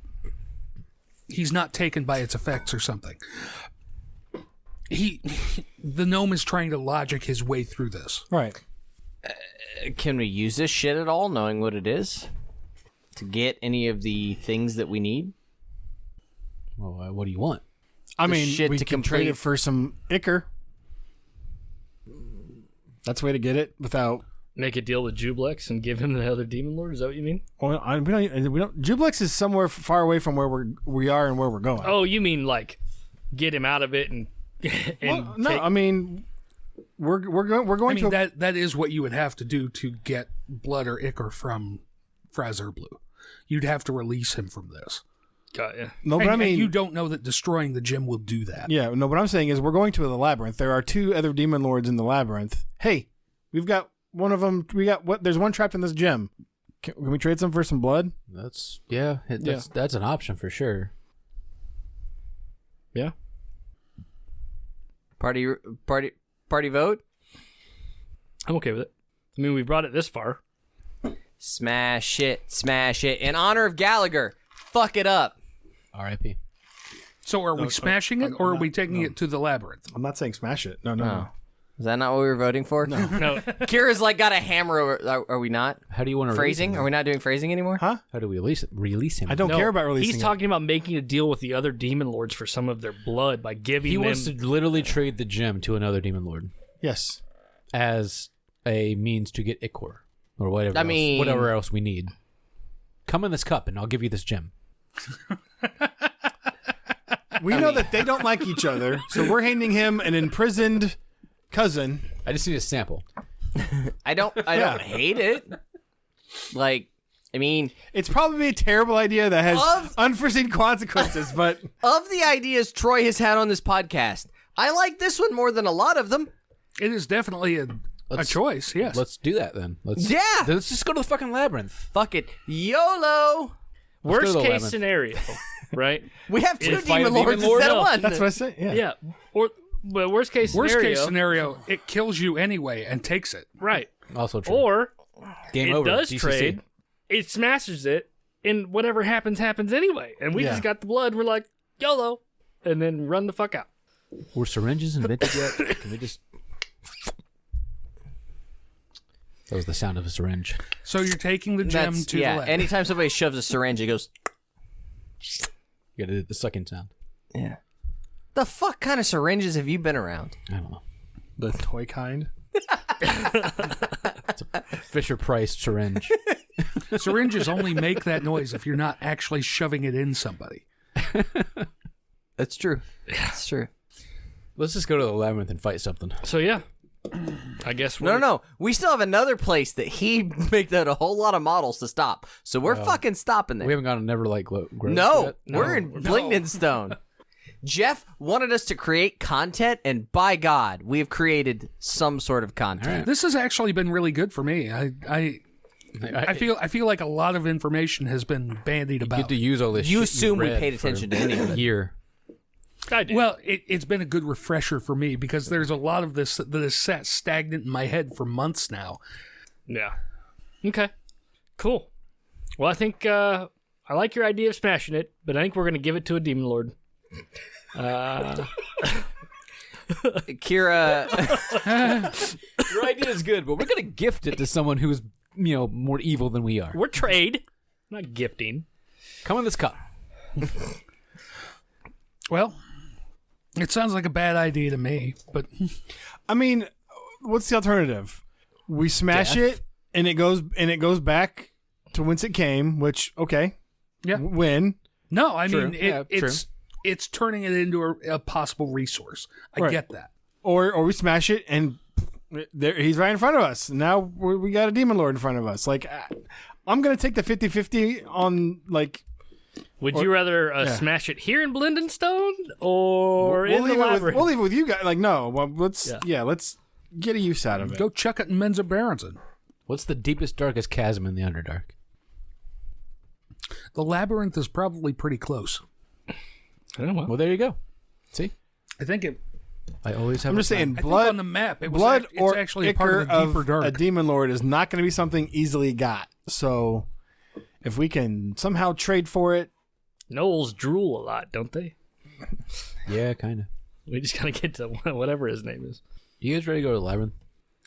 Speaker 2: taken by its effects or something. The gnome is trying to logic his way through this.
Speaker 5: Right.
Speaker 1: Can we use this shit at all, knowing what it is? To get any of the things that we need?
Speaker 4: Well, what do you want?
Speaker 5: I
Speaker 1: The
Speaker 5: mean,
Speaker 1: shit
Speaker 5: we
Speaker 1: to
Speaker 5: can trade
Speaker 1: complete-
Speaker 5: it for some ichor. That's the way to get it without.
Speaker 3: Make a deal with Jublex and give him the other demon lord. Is that what you mean?
Speaker 5: Well, we don't. Jublex is somewhere far away from where we are and where we're going.
Speaker 3: Oh, you mean like get him out of it and
Speaker 5: well, no, I mean we're going to.
Speaker 2: That is what you would have to do to get blood or ichor from Fraser Blue. You'd have to release him from this.
Speaker 3: got ya.
Speaker 5: No, but I mean,
Speaker 2: you don't know that destroying the gem will do that.
Speaker 5: Yeah, no. What I'm saying is, we're going to the labyrinth. There are 2 other demon lords in the labyrinth. Hey, we've got one of them. There's one trapped in this gem. Can we trade some for some blood?
Speaker 4: That's an option for sure.
Speaker 3: Yeah.
Speaker 1: Party vote?
Speaker 3: I'm okay with it. I mean, we brought it this far.
Speaker 1: Smash it. In honor of Gallagher, fuck it up.
Speaker 4: R.I.P.
Speaker 2: So are we smashing it, or are we taking it to the labyrinth?
Speaker 5: I'm not saying smash it. No.
Speaker 1: Is that not what we were voting for? No.
Speaker 3: No.
Speaker 1: Kira's like got a hammer. Are we not?
Speaker 4: How do you want to
Speaker 1: Phrasing? Are we not doing phrasing anymore?
Speaker 5: Huh?
Speaker 4: How do we release him?
Speaker 5: I don't
Speaker 3: No,
Speaker 5: care about releasing.
Speaker 3: He's talking about making a deal with the other demon lords for some of their blood by giving
Speaker 4: He
Speaker 3: them.
Speaker 4: wants to literally trade the gem to another demon lord
Speaker 5: Yes.
Speaker 4: as a means to get ichor or whatever.
Speaker 1: I mean-
Speaker 4: whatever else we need. Come in this cup, and I'll give you this gem.
Speaker 5: We know that they don't like each other, so we're handing him an imprisoned cousin.
Speaker 4: I just need a sample.
Speaker 1: I don't hate it. Like, I mean,
Speaker 5: It's probably a terrible idea that has
Speaker 1: Of-
Speaker 5: unforeseen consequences, but
Speaker 1: of the ideas Troy has had on this podcast, I like this one more than a lot of them.
Speaker 2: It is definitely a choice, yes.
Speaker 4: Let's do that then. Let's just go to the fucking labyrinth.
Speaker 1: Fuck it. YOLO.
Speaker 3: Worst
Speaker 4: go to the
Speaker 3: case
Speaker 4: labyrinth.
Speaker 3: scenario, right?
Speaker 1: We have 2
Speaker 3: Fight a
Speaker 1: demon lords
Speaker 3: demon lord?
Speaker 1: instead of
Speaker 3: No.
Speaker 1: one.
Speaker 5: that's what I say. Yeah.
Speaker 3: Yeah. But worst case
Speaker 2: Worst
Speaker 3: scenario.
Speaker 2: case scenario, it kills you anyway and takes it.
Speaker 3: Right.
Speaker 4: Also true.
Speaker 3: Or
Speaker 4: Game
Speaker 3: it
Speaker 4: over.
Speaker 3: does
Speaker 4: DCC.
Speaker 3: trade, it smashes it, and whatever happens anyway. And we
Speaker 5: Yeah.
Speaker 3: just got the blood. We're like, YOLO. And then run the fuck out.
Speaker 4: Were syringes invented yet? Can we just... That was the sound of a syringe.
Speaker 2: So you're taking the gem to the lab.
Speaker 1: Anytime somebody shoves a syringe, it goes.
Speaker 4: You gotta do the sucking sound.
Speaker 1: Yeah. The fuck kind of syringes have you been around?
Speaker 4: I don't know.
Speaker 5: The toy kind.
Speaker 4: It's a Fisher Price syringe.
Speaker 2: Syringes only make that noise if you're not actually shoving it in somebody.
Speaker 1: That's true. That's true.
Speaker 4: Let's just go to the labyrinth and fight something.
Speaker 3: So yeah, I guess we're...
Speaker 1: No. We still have another place that he picked out a whole lot of models to stop. So we're fucking stopping there.
Speaker 4: We haven't gone to Neverlight Grove
Speaker 1: No,
Speaker 4: yet?
Speaker 1: we're in Blingdenstone. Jeff wanted us to create content, and by God, we have created some sort of content.
Speaker 2: This has actually been really good for me. I feel like a lot of information has been bandied
Speaker 4: You
Speaker 2: about.
Speaker 4: get to use all this
Speaker 1: You
Speaker 4: shit
Speaker 1: assume we
Speaker 4: read
Speaker 1: paid
Speaker 4: for
Speaker 1: attention to any of
Speaker 4: a
Speaker 1: it.
Speaker 4: year.
Speaker 3: I do.
Speaker 2: Well, it's been a good refresher for me because there's a lot of this that is sat stagnant in my head for months now.
Speaker 3: Yeah. Okay. Cool. Well, I think I like your idea of smashing it, but I think we're going to give it to a demon lord.
Speaker 1: Kira,
Speaker 4: Your idea is good, but we're gonna gift it to someone who's more evil than we are.
Speaker 3: We're trade, not gifting.
Speaker 4: Come in this cup.
Speaker 2: Well, it sounds like a bad idea to me, but
Speaker 5: I mean, what's the alternative? We smash
Speaker 4: Death?
Speaker 5: it, and it goes back to whence it came. Which
Speaker 2: yeah.
Speaker 5: win.
Speaker 2: No, I
Speaker 4: True.
Speaker 2: mean
Speaker 4: Yeah,
Speaker 2: it's turning it into a possible resource. I
Speaker 5: Right.
Speaker 2: get that.
Speaker 5: Or we smash it, and he's right in front of us. Now we got a demon lord in front of us. Like, I'm gonna take the 50-50 on like.
Speaker 3: Would you rather smash it here in Blingdenstone or in the labyrinth?
Speaker 5: We'll leave it with you guys. Like, no, well, let's
Speaker 3: Yeah.
Speaker 5: let's get a use out of it.
Speaker 2: Go chuck it in Menza Berenson.
Speaker 4: What's the deepest, darkest chasm in the Underdark?
Speaker 2: The labyrinth is probably pretty close.
Speaker 3: Oh, well.
Speaker 4: Well, there you go. See,
Speaker 2: I think it.
Speaker 4: I always have.
Speaker 5: I'm just saying,
Speaker 2: I
Speaker 5: blood
Speaker 2: think on the map, it was
Speaker 5: blood
Speaker 2: it's
Speaker 5: or
Speaker 2: actually a part of
Speaker 5: ichor
Speaker 2: the deeper dark.
Speaker 5: a demon lord is not going to be something easily got. So, if we can somehow trade for it,
Speaker 3: Gnolls drool a lot, don't they?
Speaker 4: Yeah, kind of.
Speaker 3: We just gotta get to whatever his name is.
Speaker 4: You guys ready to go to the labyrinth?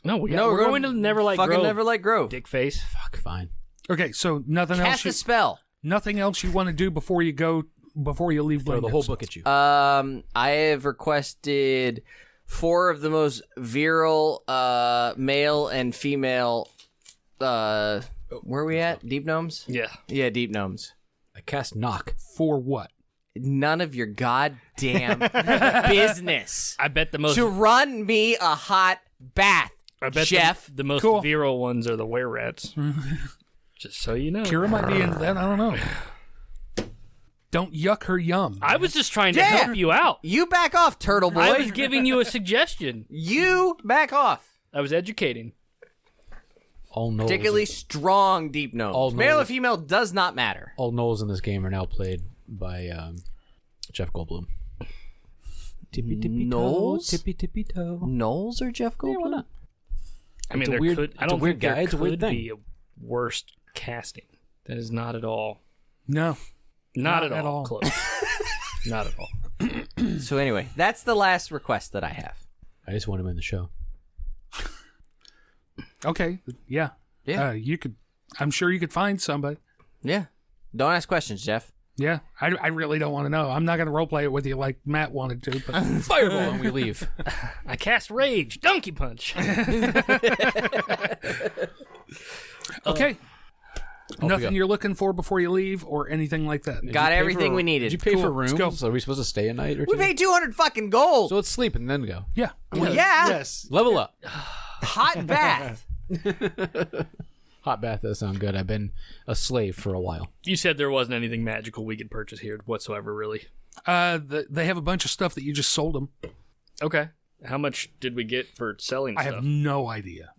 Speaker 3: No, we're going to Neverlight
Speaker 1: fucking
Speaker 3: Grove.
Speaker 1: Neverlight Grove.
Speaker 3: Dick face.
Speaker 4: Fuck, fine.
Speaker 2: Okay, so nothing
Speaker 1: Cast a
Speaker 2: else.
Speaker 1: spell.
Speaker 2: Nothing else you want to do before you leave.
Speaker 4: Throw the whole
Speaker 2: Blingdenstone?
Speaker 4: book at you.
Speaker 1: I have requested 4 of the most virile male and female. Where are we at? Deep gnomes?
Speaker 3: Yeah.
Speaker 1: Yeah, deep gnomes.
Speaker 4: I cast knock.
Speaker 2: For what?
Speaker 1: None of your goddamn business.
Speaker 3: I bet the most.
Speaker 1: To run me a hot bath,
Speaker 3: I bet
Speaker 1: Jeff.
Speaker 3: the most
Speaker 2: Cool.
Speaker 3: virile ones are the were-rats. Just so you know.
Speaker 2: Kira might be into that. I don't know. Don't yuck her yum.
Speaker 3: I was just trying to
Speaker 1: Yeah.
Speaker 3: help you out.
Speaker 1: You back off, turtle boy.
Speaker 3: I was giving you a suggestion.
Speaker 1: You back off.
Speaker 3: I was educating.
Speaker 4: All gnolls.
Speaker 1: Particularly strong deep
Speaker 4: All
Speaker 1: gnomes. Male or
Speaker 4: gnolls.
Speaker 1: female does not matter.
Speaker 4: All gnolls in this game are now played by Jeff Goldblum. Tippy tippy
Speaker 1: Knowles?
Speaker 4: toe. Tippy tippy toe.
Speaker 1: Knowles or Jeff Goldblum?
Speaker 4: Yeah, why not?
Speaker 3: I mean,
Speaker 4: It's a
Speaker 3: there
Speaker 4: weird-
Speaker 3: could. I
Speaker 4: it's a
Speaker 3: don't
Speaker 4: weird
Speaker 3: think there
Speaker 4: guy, it's a weird
Speaker 3: could
Speaker 4: thing.
Speaker 3: be a worst casting. That is not at all.
Speaker 2: No.
Speaker 3: Not,
Speaker 2: Not
Speaker 3: at
Speaker 2: at
Speaker 3: all
Speaker 2: all.
Speaker 3: close. Not at all.
Speaker 1: So anyway, that's the last request that I have.
Speaker 4: I just want him in the show.
Speaker 2: Okay. Yeah.
Speaker 1: Yeah.
Speaker 2: You could. I'm sure you could find somebody.
Speaker 1: Yeah. Don't ask questions, Jeff.
Speaker 2: Yeah. I really don't want to know. I'm not going to roleplay it with you like Matt wanted to. But
Speaker 4: Fireball and we leave.
Speaker 3: I cast Rage. Donkey Punch.
Speaker 2: okay. Nothing
Speaker 4: go.
Speaker 2: you're looking for before you leave or anything like that.
Speaker 1: Got
Speaker 4: pay
Speaker 1: everything
Speaker 4: for-
Speaker 1: we
Speaker 4: Did
Speaker 1: needed.
Speaker 4: you pay for
Speaker 2: Let's go.
Speaker 4: rooms? Are we supposed to stay a night or
Speaker 1: We
Speaker 4: two?
Speaker 1: paid 200 fucking gold.
Speaker 4: So let's sleep and then go.
Speaker 2: Yeah.
Speaker 1: Well, yeah.
Speaker 5: yes,
Speaker 4: Level up.
Speaker 1: Hot bath.
Speaker 4: Hot bath does sound good. I've been a slave for a while.
Speaker 3: You said there wasn't anything magical we could purchase here whatsoever, really.
Speaker 2: They have a bunch of stuff that you just sold them.
Speaker 3: Okay. How much did we get for selling
Speaker 2: I
Speaker 3: stuff?
Speaker 2: have no idea.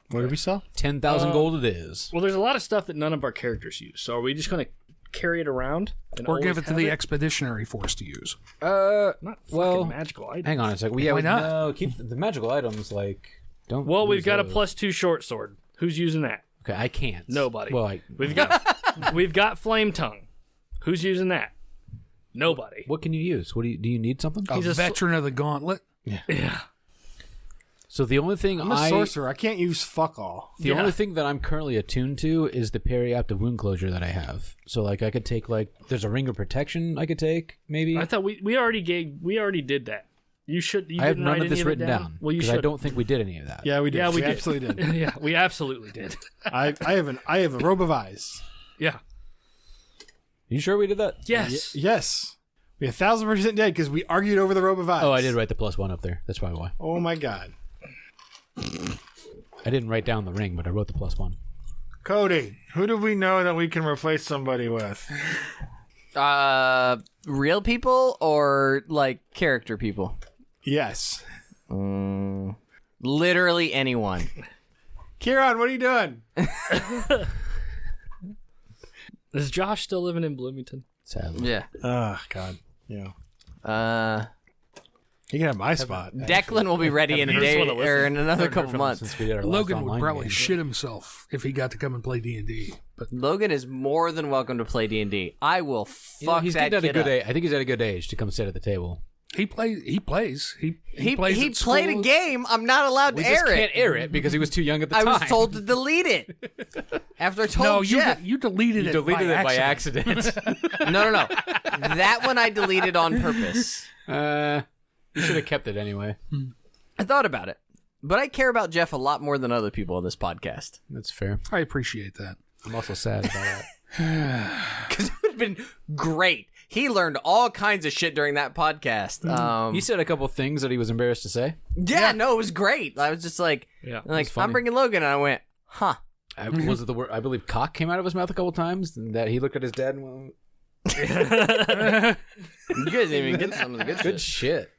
Speaker 5: what did we sell?
Speaker 4: 10,000 gold it is.
Speaker 3: Well, there's a lot of stuff that none of our characters use. So are we just going to carry it around? And
Speaker 2: Or give
Speaker 3: always
Speaker 2: it to
Speaker 3: have
Speaker 2: the expeditionary force to use.
Speaker 3: Not
Speaker 4: well,
Speaker 3: fucking magical items.
Speaker 4: Hang on a second.
Speaker 2: Why not?
Speaker 4: No, keep the magical items like don't.
Speaker 3: Well, we've
Speaker 4: lose
Speaker 3: got a
Speaker 4: those.
Speaker 3: +2 short sword. Who's using that?
Speaker 4: Okay, I can't.
Speaker 3: Nobody.
Speaker 4: Well,
Speaker 3: We've got flame tongue. Who's using that? Nobody.
Speaker 4: what can you use? What do you need something?
Speaker 2: A
Speaker 3: He's a
Speaker 2: veteran of the gauntlet.
Speaker 3: Yeah.
Speaker 4: So the only thing
Speaker 5: I'm a sorcerer. I can't use fuck all.
Speaker 4: The only thing that I'm currently attuned to is the periaptive wound closure that I have. So like I could take like there's a ring of protection I could take maybe.
Speaker 3: I thought we already did that. You should. You
Speaker 4: I have
Speaker 3: didn't
Speaker 4: none
Speaker 3: write
Speaker 4: of this
Speaker 3: any
Speaker 4: written down.
Speaker 3: Well, you
Speaker 4: 'cause
Speaker 3: should.
Speaker 4: I don't think we did any of that.
Speaker 5: Yeah, we did.
Speaker 3: Yeah, we did.
Speaker 5: absolutely did.
Speaker 3: Yeah, we absolutely did.
Speaker 5: I have a robe of eyes.
Speaker 3: Yeah.
Speaker 4: You sure we did that?
Speaker 3: Yes.
Speaker 5: Yes. We 1,000% did because we argued over the robe of eyes.
Speaker 4: Oh, I did write the +1 up there. That's probably why.
Speaker 5: Oh my god.
Speaker 4: I didn't write down the ring, but I wrote the +1.
Speaker 5: Cody, who do we know that we can replace somebody with?
Speaker 1: Real people or like character people?
Speaker 5: Yes.
Speaker 1: Literally anyone.
Speaker 5: Kieran, what are you doing?
Speaker 3: Is Josh still living in Bloomington?
Speaker 4: Sadly.
Speaker 1: Yeah.
Speaker 5: Oh god. Yeah.
Speaker 1: Uh,
Speaker 5: You can have my spot.
Speaker 1: Declan will be ready in a day or in another couple months.
Speaker 4: Since we did our last
Speaker 2: Logan would
Speaker 4: online
Speaker 2: probably
Speaker 4: game.
Speaker 2: shit himself if he got to come and play D&D. But
Speaker 1: Logan is more than welcome to play D&D. I will
Speaker 4: You know,
Speaker 1: fuck
Speaker 4: he's
Speaker 1: that
Speaker 4: getting at
Speaker 1: kid
Speaker 4: a good
Speaker 1: up.
Speaker 4: age. I think he's at a good age to come sit at the table.
Speaker 2: he plays. He plays
Speaker 1: He
Speaker 2: at
Speaker 1: played a
Speaker 2: school.
Speaker 1: game. I'm not allowed
Speaker 4: We
Speaker 1: to
Speaker 4: just
Speaker 1: air
Speaker 4: can't
Speaker 1: it.
Speaker 4: air it because he was too young at the
Speaker 1: I
Speaker 4: time.
Speaker 1: was told to delete it. After I told
Speaker 2: No,
Speaker 1: Jeff.
Speaker 2: you deleted
Speaker 4: you
Speaker 2: it.
Speaker 4: deleted it by
Speaker 2: accident.
Speaker 4: accident.
Speaker 1: No. That one I deleted on purpose.
Speaker 4: You should have kept it anyway.
Speaker 1: I thought about it. But I care about Jeff a lot more than other people on this podcast.
Speaker 4: That's fair.
Speaker 2: I appreciate that.
Speaker 4: I'm also sad about that.
Speaker 1: Because it would have been great. He learned all kinds of shit during that podcast.
Speaker 4: He said a couple things that he was embarrassed to say.
Speaker 1: Yeah, no, it was great. I was just like,
Speaker 4: was funny.
Speaker 1: I'm bringing Logan, and I went, huh.
Speaker 4: Was it the word? I believe cock came out of his mouth a couple times, and that he looked at his dad and went,
Speaker 1: You guys didn't even get some of the good shit.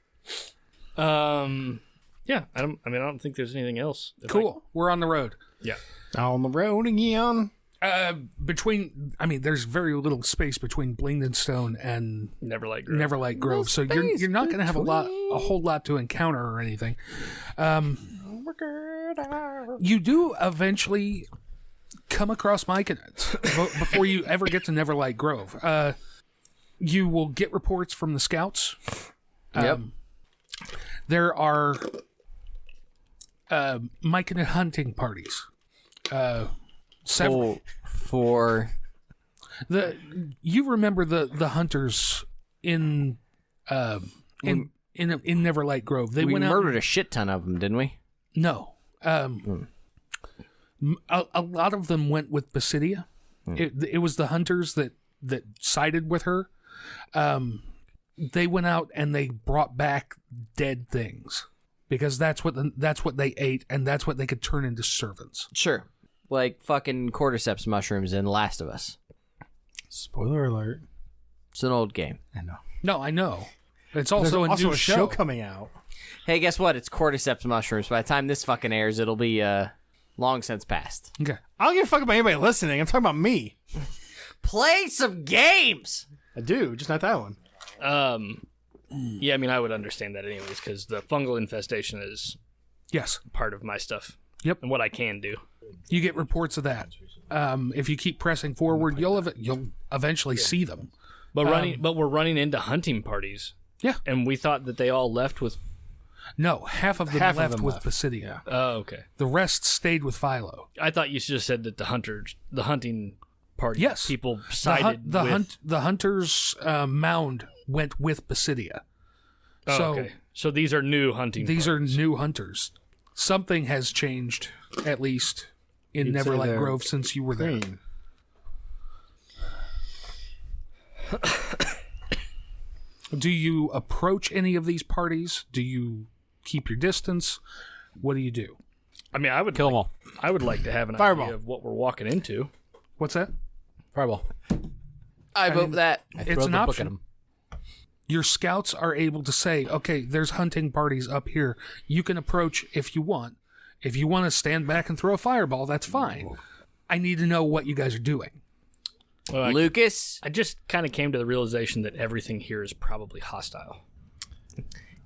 Speaker 3: Yeah. I don't think there's anything else.
Speaker 2: Cool. We're on the road.
Speaker 3: Yeah.
Speaker 5: On the road again.
Speaker 2: There's very little space between Blingdenstone and
Speaker 3: Neverlight Grove.
Speaker 2: Neverlight Grove, so you're not going to have a whole lot to encounter or anything. You do eventually come across Myconids before you ever get to Neverlight Grove. You will get reports from the scouts.
Speaker 1: Yep.
Speaker 2: There are Myconid hunting parties. Several.
Speaker 1: For
Speaker 2: You remember the hunters in Neverlight Grove? They
Speaker 1: we
Speaker 2: went out.
Speaker 1: murdered a shit ton of them, didn't we?
Speaker 2: No. A lot of them went with Basidia. It was the hunters that sided with her. They went out and they brought back dead things because that's what they ate and that's what they could turn into servants.
Speaker 1: Sure. Like fucking cordyceps mushrooms in Last of Us.
Speaker 5: Spoiler alert.
Speaker 1: It's an old game.
Speaker 5: I know.
Speaker 2: No, I know. It's
Speaker 5: There's
Speaker 2: also a new
Speaker 5: show coming out.
Speaker 1: Hey, guess what? It's cordyceps mushrooms. By the time this fucking airs, it'll be long since past.
Speaker 2: Okay.
Speaker 5: I don't give a fuck about anybody listening. I'm talking about me.
Speaker 1: Play some games!
Speaker 5: I do, just not that one.
Speaker 3: Yeah, I would understand that anyways, because the fungal infestation is
Speaker 2: Yes.
Speaker 3: part of my stuff.
Speaker 2: Yep.
Speaker 3: And what I can do.
Speaker 2: You get reports of that. If you keep pressing forward, you'll eventually see them.
Speaker 3: But we're running into hunting parties.
Speaker 2: Yeah.
Speaker 3: And we thought that they all left with.
Speaker 2: No, half of them left with Basidia.
Speaker 3: Oh, okay.
Speaker 2: The rest stayed with Philo.
Speaker 3: I thought you just said that the hunting party
Speaker 2: Yes.
Speaker 3: people sided with.
Speaker 2: The hunters' mound went with Basidia.
Speaker 3: Oh,
Speaker 2: So
Speaker 3: okay. So these are new hunting.
Speaker 2: these
Speaker 3: parties.
Speaker 2: are new hunters. Something has changed, at least in
Speaker 5: You'd say
Speaker 2: Neverlight
Speaker 5: they're
Speaker 2: Grove since you were there.
Speaker 5: Green.
Speaker 2: Do you approach any of these parties? Do you keep your distance? What do you do?
Speaker 3: I would
Speaker 4: Kill them all.
Speaker 3: I would like to have an
Speaker 5: Fireball.
Speaker 3: idea of what we're walking into.
Speaker 2: What's that?
Speaker 4: Fireball.
Speaker 1: I vote that.
Speaker 4: I
Speaker 2: It's
Speaker 4: throw
Speaker 2: an
Speaker 4: the book
Speaker 2: option.
Speaker 4: at him.
Speaker 2: Your scouts are able to say, okay, there's hunting parties up here. You can approach if you want. If you want to stand back and throw a fireball, that's fine. I need to know what you guys are doing.
Speaker 3: Well,
Speaker 1: Lucas,
Speaker 3: I just kind of came to the realization that everything here is probably hostile.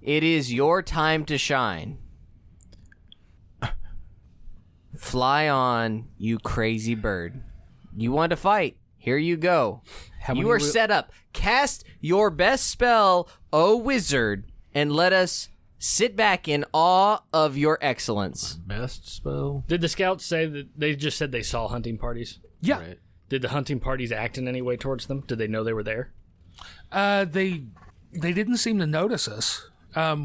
Speaker 1: it is your time to shine. Fly on, you crazy bird. You want to fight? Here you go. You are set up. Cast your best spell, O wizard, and let us Sit back in awe of your excellence.
Speaker 4: Best spell.
Speaker 3: Did the scouts say that they just said they saw hunting parties?
Speaker 2: Yeah.
Speaker 4: Right.
Speaker 3: Did the hunting parties act in any way towards them? Did they know they were there?
Speaker 2: They didn't seem to notice us.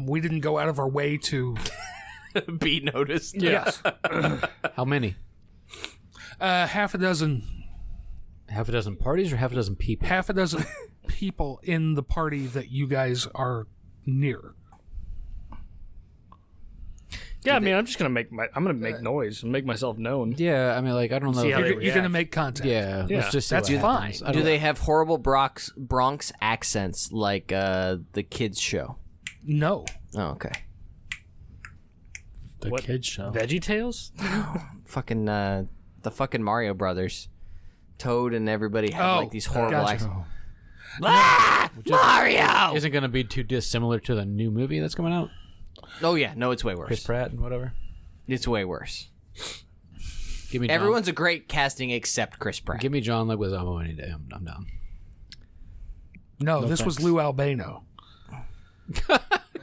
Speaker 2: We didn't go out of our way to
Speaker 1: Be noticed.
Speaker 2: Yes.
Speaker 4: How many?
Speaker 2: Half a dozen
Speaker 4: Half a dozen parties or half a dozen people?
Speaker 2: people in the party that you guys are near.
Speaker 3: Yeah, I mean, I'm just gonna make noise and make myself known.
Speaker 4: Yeah, I mean, like, I don't know.
Speaker 3: See how they
Speaker 2: You're going to make contact.
Speaker 4: Yeah,
Speaker 3: Yeah.
Speaker 4: let's just see
Speaker 2: That's
Speaker 4: what
Speaker 2: fine.
Speaker 4: happens. I
Speaker 1: Do
Speaker 4: don't-
Speaker 1: they have horrible Bronx accents like the kids show?
Speaker 2: No.
Speaker 1: Oh, okay.
Speaker 5: The
Speaker 3: What?
Speaker 5: kids show.
Speaker 3: Veggie Tales?
Speaker 1: Fucking the fucking Mario Brothers. Toad and everybody have like these horrible
Speaker 2: gotcha.
Speaker 1: accents.
Speaker 4: Which
Speaker 1: Mario!
Speaker 4: isn't going to be too dissimilar to the new movie that's coming out.
Speaker 1: Oh yeah, no, it's way worse.
Speaker 4: Chris Pratt and whatever.
Speaker 1: It's way worse.
Speaker 4: Give me John,
Speaker 1: Everyone's a great casting except Chris Pratt.
Speaker 4: Give me John Leguizamo any day. I'm down.
Speaker 2: No, this was Lou Albano.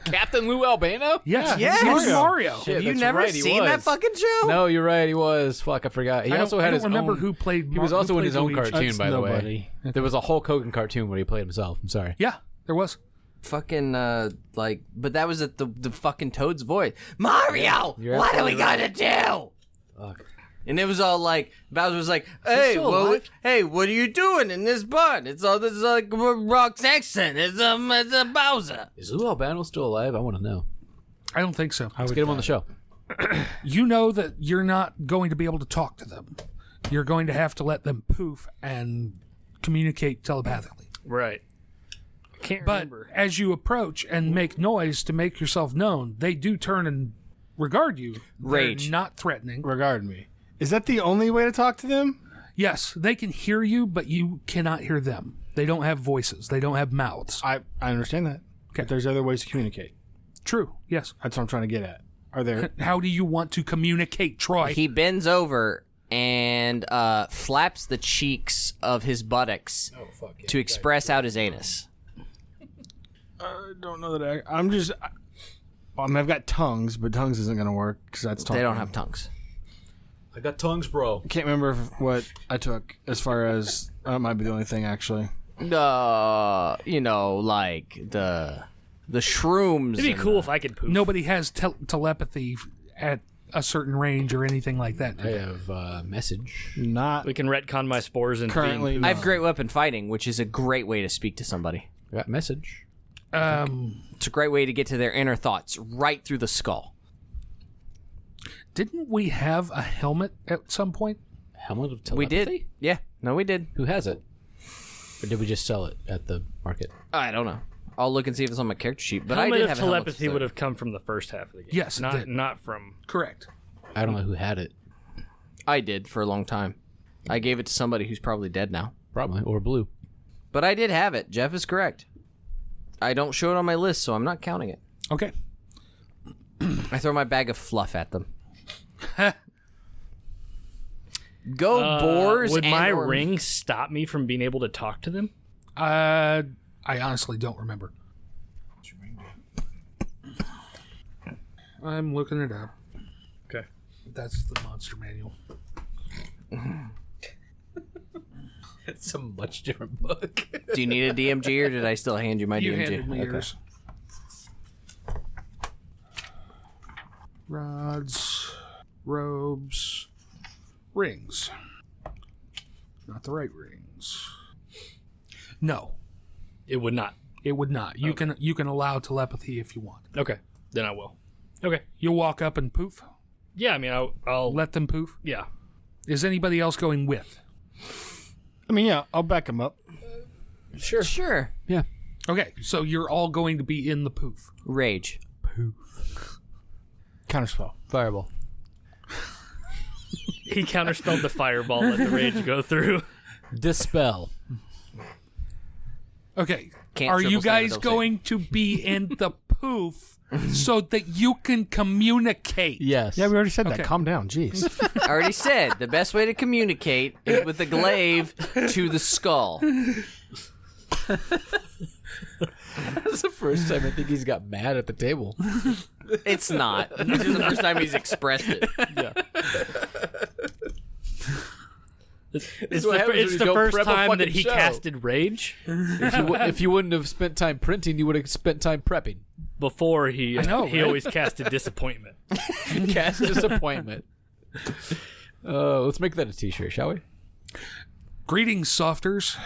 Speaker 4: Captain Lou Albano?
Speaker 2: Yes.
Speaker 1: Yes.
Speaker 2: He's Mario.
Speaker 4: Shit,
Speaker 1: Have you
Speaker 4: that's
Speaker 1: never
Speaker 4: right, he
Speaker 1: seen that
Speaker 4: was.
Speaker 1: fucking show?
Speaker 4: No, you're right. He was. Fuck, I forgot. He
Speaker 2: I
Speaker 4: also
Speaker 2: don't-
Speaker 4: had
Speaker 2: I
Speaker 4: his
Speaker 2: don't remember
Speaker 4: own.
Speaker 2: who played.
Speaker 4: He was also in his own
Speaker 2: Luigi.
Speaker 4: cartoon,
Speaker 5: That's
Speaker 4: by the way.
Speaker 5: nobody.
Speaker 4: There was a Hulk Hogan cartoon where he played himself. I'm sorry.
Speaker 2: Yeah, there was.
Speaker 1: Fucking but that was at the fucking Toad's voice. Mario,
Speaker 4: You're
Speaker 1: what are we
Speaker 4: absolutely
Speaker 1: gonna do?
Speaker 4: Fuck.
Speaker 1: And it was all like Bowser was like, "Hey,
Speaker 4: still
Speaker 1: well,
Speaker 4: alive?
Speaker 1: hey, what are you doing in this barn? It's all this like Rock's accent. It's a Bowser."
Speaker 4: Is Lou Albano still alive? I want to know.
Speaker 2: I don't think so.
Speaker 4: Let's get him on the show.
Speaker 2: You know that you're not going to be able to talk to them. You're going to have to let them poof and communicate telepathically.
Speaker 3: Right. I can't
Speaker 2: But
Speaker 3: remember.
Speaker 2: as you approach and make noise to make yourself known, they do turn and regard you.
Speaker 1: Rage.
Speaker 2: They're not threatening.
Speaker 5: Regard me. Is that the only way to talk to them?
Speaker 2: Yes, they can hear you, but you cannot hear them. They don't have voices. They don't have mouths.
Speaker 5: I understand that.
Speaker 2: Okay.
Speaker 5: But there's other ways to communicate.
Speaker 2: True. Yes.
Speaker 5: That's what I'm trying to get at. Are there?
Speaker 2: How do you want to communicate, Troy?
Speaker 1: He bends over and flaps the cheeks of his buttocks to express out his anus.
Speaker 5: I don't know that I'm just. I've got tongues, but tongues isn't going to work because that's talking.
Speaker 1: They don't have tongues.
Speaker 4: I got tongues, bro.
Speaker 5: I can't remember what I took as far as that might be the only thing actually.
Speaker 1: Like the shrooms.
Speaker 3: It'd be
Speaker 1: and
Speaker 3: cool if I could poop.
Speaker 2: Nobody has telepathy at a certain range or anything like that.
Speaker 4: I have message.
Speaker 5: Not
Speaker 3: We can retcon my spores into
Speaker 5: currently.
Speaker 3: being
Speaker 1: I have great weapon fighting, which is a great way to speak to somebody.
Speaker 4: I got message.
Speaker 2: Um,
Speaker 1: It's a great way to get to their inner thoughts, right through the skull.
Speaker 2: didn't we have a helmet at some point?
Speaker 4: Helmet of
Speaker 1: We
Speaker 4: telepathy?
Speaker 1: did. Yeah. No, we did.
Speaker 4: Who has it? Or did we just sell it at the market?
Speaker 1: I don't know. I'll look and see if it's on my character sheet. But
Speaker 3: helmet
Speaker 1: I did
Speaker 3: of
Speaker 1: have a helmet
Speaker 3: telepathy
Speaker 1: of
Speaker 3: would have come from the first half of the game.
Speaker 2: Yes, it
Speaker 3: not
Speaker 2: did.
Speaker 3: not from.
Speaker 2: Correct.
Speaker 4: I don't know who had it.
Speaker 1: I did for a long time. I gave it to somebody who's probably dead now.
Speaker 4: Probably. Or blue.
Speaker 1: But I did have it. Jeff is correct. I don't show it on my list, so I'm not counting it.
Speaker 2: Okay.
Speaker 1: I throw my bag of fluff at them. Go boars.
Speaker 3: Would
Speaker 1: and
Speaker 3: my
Speaker 1: or-
Speaker 3: ring stop me from being able to talk to them?
Speaker 2: I honestly don't remember. I'm looking it up.
Speaker 3: Okay.
Speaker 2: That's the monster manual.
Speaker 4: It's a much different book.
Speaker 1: Do you need a DMG or did I still hand you my
Speaker 2: You
Speaker 1: DMG?
Speaker 2: handed me
Speaker 1: Okay.
Speaker 2: yours. Rods, robes, rings. Not the right rings. No,
Speaker 3: It would not.
Speaker 2: it would not. You can allow telepathy if you want.
Speaker 3: Okay. Then I will. Okay.
Speaker 2: You'll walk up and poof.
Speaker 3: Yeah, I mean, I'll
Speaker 2: Let them poof.
Speaker 3: yeah.
Speaker 2: Is anybody else going with?
Speaker 5: I mean, yeah, I'll back him up.
Speaker 1: Sure.
Speaker 4: Yeah.
Speaker 2: Okay, so you're all going to be in the poof.
Speaker 1: Rage.
Speaker 5: Counterspell.
Speaker 4: Fireball.
Speaker 3: He counterspelled the fireball. Let the rage go through.
Speaker 4: Dispel.
Speaker 2: Okay.
Speaker 1: Can't
Speaker 2: Are you
Speaker 1: triple slam it,
Speaker 2: guys
Speaker 1: don't
Speaker 2: going to be in the poof so that you can communicate?
Speaker 4: Yes.
Speaker 5: Yeah, we already said that.
Speaker 2: Okay.
Speaker 5: Calm down. Jeez.
Speaker 1: I already said the best way to communicate is with the glaive to the skull.
Speaker 4: That's the first time I think he's got mad at the table.
Speaker 1: It's not. This is the first time he's expressed it.
Speaker 3: Yeah. It's
Speaker 4: what happens when
Speaker 3: the
Speaker 4: you don't
Speaker 3: first
Speaker 4: prep a
Speaker 3: time that
Speaker 4: fucking
Speaker 3: he
Speaker 4: show.
Speaker 3: casted rage
Speaker 4: If you wouldn't have spent time printing, you would have spent time prepping.
Speaker 3: before he.
Speaker 2: I know,
Speaker 3: he
Speaker 2: right?
Speaker 3: always casted disappointment.
Speaker 4: Cast disappointment. Let's make that a t-shirt, shall we?
Speaker 2: Greetings, softers.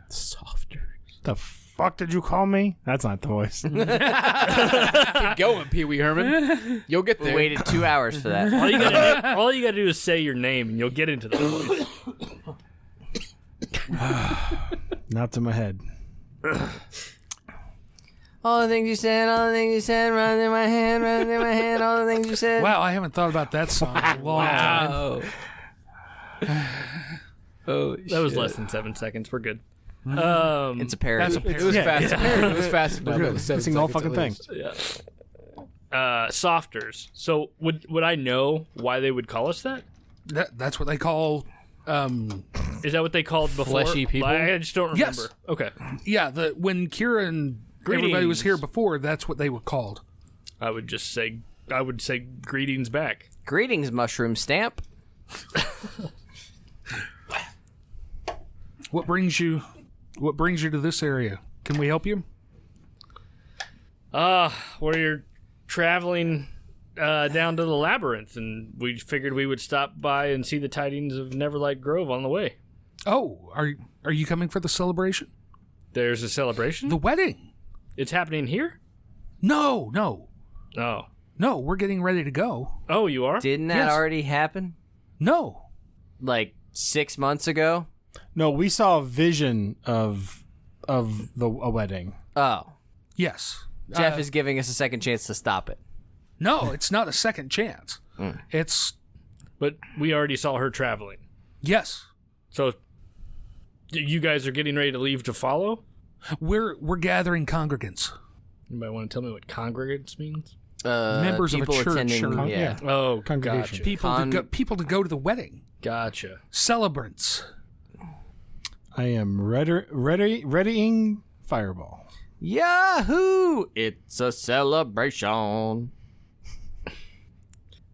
Speaker 4: Softer.
Speaker 5: The fuck did you call me? That's not the voice.
Speaker 4: Keep going, Pee Wee Herman. You'll get
Speaker 1: We
Speaker 4: there.
Speaker 1: waited 2 hours for that.
Speaker 3: All you gotta do is say your name, and you'll get into the voice.
Speaker 5: Not to my head.
Speaker 1: All the things you said, running in my hand, all the things you said.
Speaker 2: Wow, I haven't thought about that song in a long time.
Speaker 4: Oh. Oh,
Speaker 3: That was less than 7 seconds. We're good.
Speaker 1: It's a parody.
Speaker 2: That's a
Speaker 4: It was fast. It was fast enough.
Speaker 5: We're
Speaker 4: It
Speaker 5: good.
Speaker 4: was 7
Speaker 5: Sing the whole
Speaker 4: seconds
Speaker 5: fucking
Speaker 4: at
Speaker 5: thing.
Speaker 4: least.
Speaker 3: Yeah. Softers. So would I know why they would call us that?
Speaker 2: That's what they call.
Speaker 3: Is that what they called before?
Speaker 4: Fleshy people?
Speaker 3: I just don't remember.
Speaker 2: Yes.
Speaker 3: Okay.
Speaker 2: Yeah, when Kira and everybody was
Speaker 3: Greetings.
Speaker 2: here before, that's what they were called.
Speaker 3: I would say greetings back.
Speaker 1: Greetings, mushroom stamp.
Speaker 2: What brings you to this area? Can we help you?
Speaker 3: We're traveling down to the labyrinth, and we figured we would stop by and see the tidings of Neverlight Grove on the way.
Speaker 2: Oh, are you coming for the celebration?
Speaker 3: There's a celebration?
Speaker 2: The wedding?
Speaker 3: It's happening here?
Speaker 2: No,
Speaker 3: Oh.
Speaker 2: we're getting ready to go.
Speaker 3: Oh, you are?
Speaker 1: Didn't that
Speaker 2: Yes.
Speaker 1: already happen?
Speaker 2: No.
Speaker 1: Like 6 months ago?
Speaker 5: No, we saw a vision of a wedding.
Speaker 1: Oh.
Speaker 2: Yes.
Speaker 1: Jeff is giving us a second chance to stop it.
Speaker 2: No, it's not a second chance. It's
Speaker 3: But we already saw her traveling.
Speaker 2: yes.
Speaker 3: So you guys are getting ready to leave to follow?
Speaker 2: We're gathering congregants.
Speaker 3: Anybody want to tell me what congregants means?
Speaker 2: Members of a
Speaker 1: people
Speaker 2: church,
Speaker 1: attending,
Speaker 2: or-
Speaker 1: yeah.
Speaker 3: Oh,
Speaker 5: Congregation.
Speaker 3: gotcha.
Speaker 2: People to go to the wedding.
Speaker 3: Gotcha.
Speaker 2: Celebrants.
Speaker 5: I am readying fireball.
Speaker 1: Yahoo! It's a celebration.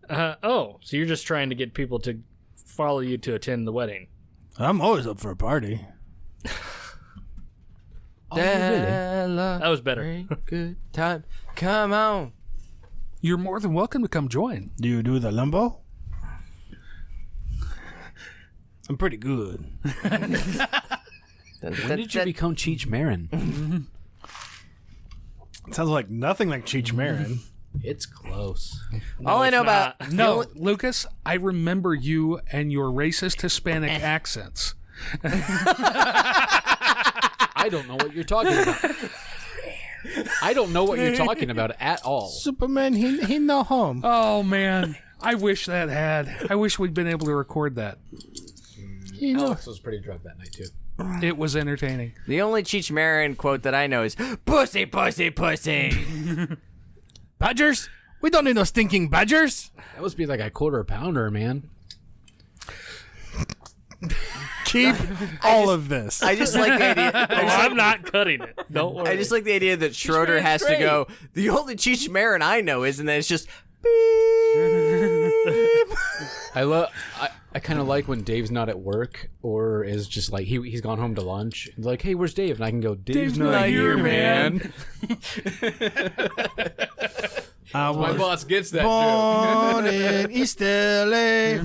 Speaker 3: So you're just trying to get people to follow you to attend the wedding.
Speaker 5: I'm always up for a party.
Speaker 1: That
Speaker 3: That was better.
Speaker 1: Good time. Come on.
Speaker 2: You're more than welcome to come join.
Speaker 5: Do you do the limbo? I'm pretty good.
Speaker 4: When did you become Cheech Marin?
Speaker 5: Sounds like nothing like Cheech Marin.
Speaker 4: It's close.
Speaker 1: All I know about
Speaker 2: No, Lucas, I remember you and your racist Hispanic accents.
Speaker 4: I don't know what you're talking about. I don't know what you're talking about at all.
Speaker 5: Superman, he no home.
Speaker 2: Oh man, I wish I wish we'd been able to record that.
Speaker 5: He no.
Speaker 4: Alex was pretty drunk that night too.
Speaker 2: It was entertaining.
Speaker 1: the only Cheech Marin quote that I know is "Pussy, pussy, pussy."
Speaker 5: Badgers? We don't need no stinking badgers.
Speaker 4: That must be like a quarter pounder, man.
Speaker 5: Keep all of this.
Speaker 1: I just like the idea.
Speaker 3: I'm not cutting it. Don't worry.
Speaker 1: I just like the idea that Schroeder has to go. The only Cheech Marin I know is, and then it's just.
Speaker 4: I kind of like when Dave's not at work or is just like he's gone home to lunch. And like, hey, where's Dave? And I can go, Dave's not here, man.
Speaker 5: I
Speaker 4: My
Speaker 5: was
Speaker 4: boss gets that
Speaker 5: born in East LA.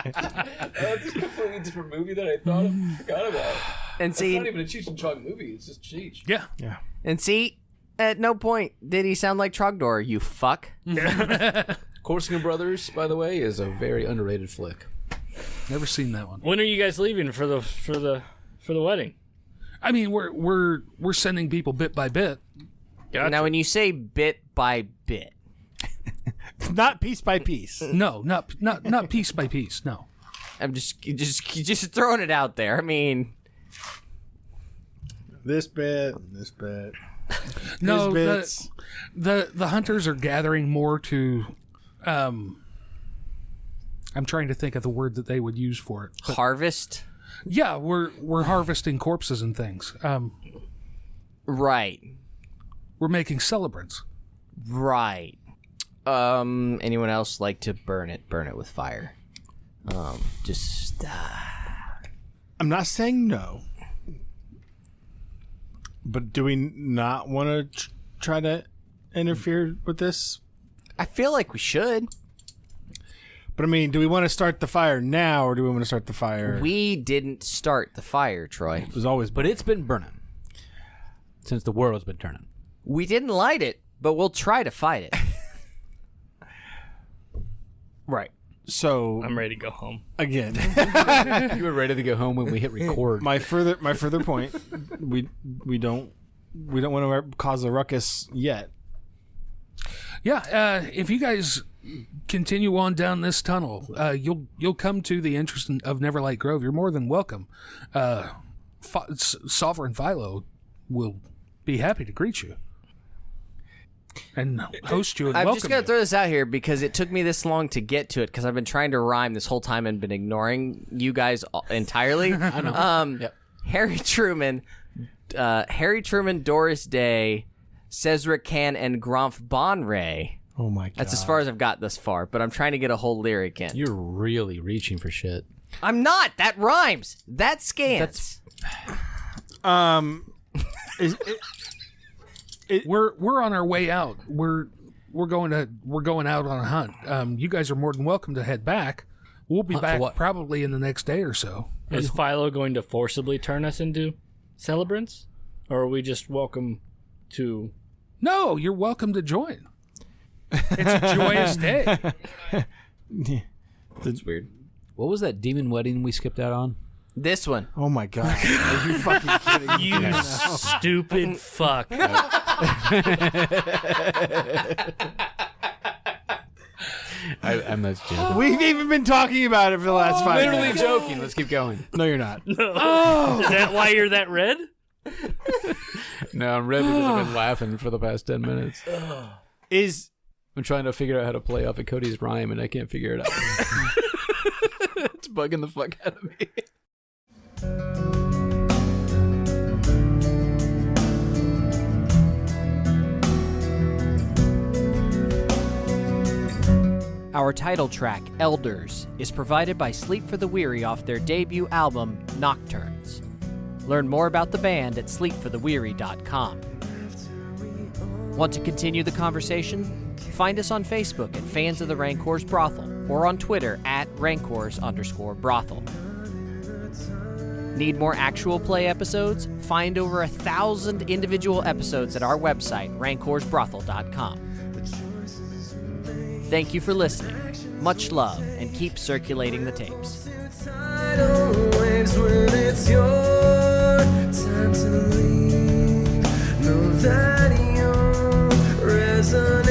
Speaker 4: That's a completely different movie that I forgot about.
Speaker 1: And see,
Speaker 4: even a Cheech and Chong movie. It's just Cheech.
Speaker 2: Yeah.
Speaker 5: Yeah.
Speaker 1: and see, at no point did he sound like Trogdor. You fuck.
Speaker 4: Corsican Brothers, by the way, is a very underrated flick.
Speaker 2: Never seen that one.
Speaker 3: When are you guys leaving for the wedding?
Speaker 2: I mean, we're sending people bit by bit.
Speaker 3: Gotcha.
Speaker 1: Now, when you say bit by bit,
Speaker 5: Not piece by piece.
Speaker 2: No, not piece by piece. No.
Speaker 1: I'm just throwing it out there. I mean,
Speaker 5: This bit, this bit.
Speaker 2: No,
Speaker 5: bits.
Speaker 2: the hunters are gathering more to. I'm trying to think of the word that they would use for it.
Speaker 1: harvest.
Speaker 2: Yeah, we're harvesting corpses and things.
Speaker 1: Right.
Speaker 2: We're making celebrants.
Speaker 1: Right. Anyone else like to burn it? Burn it with fire. Just.
Speaker 5: I'm not saying no, but do we not want to try to interfere with this?
Speaker 1: I feel like we should.
Speaker 5: But I mean, do we want to start the fire now, or do we want to start the fire?
Speaker 1: We didn't start the fire, Troy.
Speaker 5: It was always,
Speaker 4: But it's been burning since the world's been turning.
Speaker 1: We didn't light it, but we'll try to fight it.
Speaker 5: right. So
Speaker 3: I'm ready to go home.
Speaker 5: again,
Speaker 4: You were ready to go home when we hit record.
Speaker 5: my further point, we don't want to cause a ruckus yet.
Speaker 2: Yeah, if you guys continue on down this tunnel, you'll come to the entrance of Neverlight Grove. You're more than welcome. Sovereign Philo will be happy to greet you and host you and
Speaker 1: I'm
Speaker 2: welcome
Speaker 1: just going
Speaker 2: you.
Speaker 1: to throw this out here because it took me this long to get to it because I've been trying to rhyme this whole time and been ignoring you guys entirely. I know.
Speaker 4: Yep.
Speaker 1: Harry Truman, Doris Day, Cesric Can, and Gromf Bonray.
Speaker 5: Oh my god!
Speaker 1: That's as far as I've got thus far, but I'm trying to get a whole lyric in.
Speaker 4: You're really reaching for shit.
Speaker 1: I'm not. That rhymes. That scans.
Speaker 5: Is it,
Speaker 2: We're on our way out. We're going out on a hunt. You guys are more than welcome to head back. We'll be
Speaker 4: Hunt for
Speaker 2: back
Speaker 4: what?
Speaker 2: probably in the next day or so.
Speaker 3: Is Philo going to forcibly turn us into celebrants? Or are we just welcome to...
Speaker 2: No, you're welcome to join. It's a joyous day.
Speaker 5: That's weird.
Speaker 4: What was that demon wedding we skipped out on?
Speaker 1: This one.
Speaker 5: Oh my god! Are you fucking kidding me?
Speaker 3: You stupid fuck.
Speaker 4: I'm not joking.
Speaker 5: We've even been talking about it for the last 5
Speaker 4: Literally
Speaker 5: minutes.
Speaker 4: joking. Let's keep going.
Speaker 5: No, you're not.
Speaker 3: Is that why you're that red?
Speaker 4: No, I'm red because I've been laughing for the past 10 minutes. I'm trying to figure out how to play off of Cody's rhyme, and I can't figure it out. It's bugging the fuck out of me.
Speaker 1: Our title track, Elders, is provided by Sleep for the Weary off their debut album, Nocturnes. Learn more about the band at sleepfortheweary.com. Want to continue the conversation? Find us on Facebook at Fans of the Rancor's Brothel or on Twitter at Rancors_Brothel. Need more actual play episodes? Find over 1,000 individual episodes at our website, rancorsbrothel.com. Thank you for listening. Much love, and keep circulating the tapes.
Speaker 6: Tidal waves when it's your time to leave. Know that you're resonating.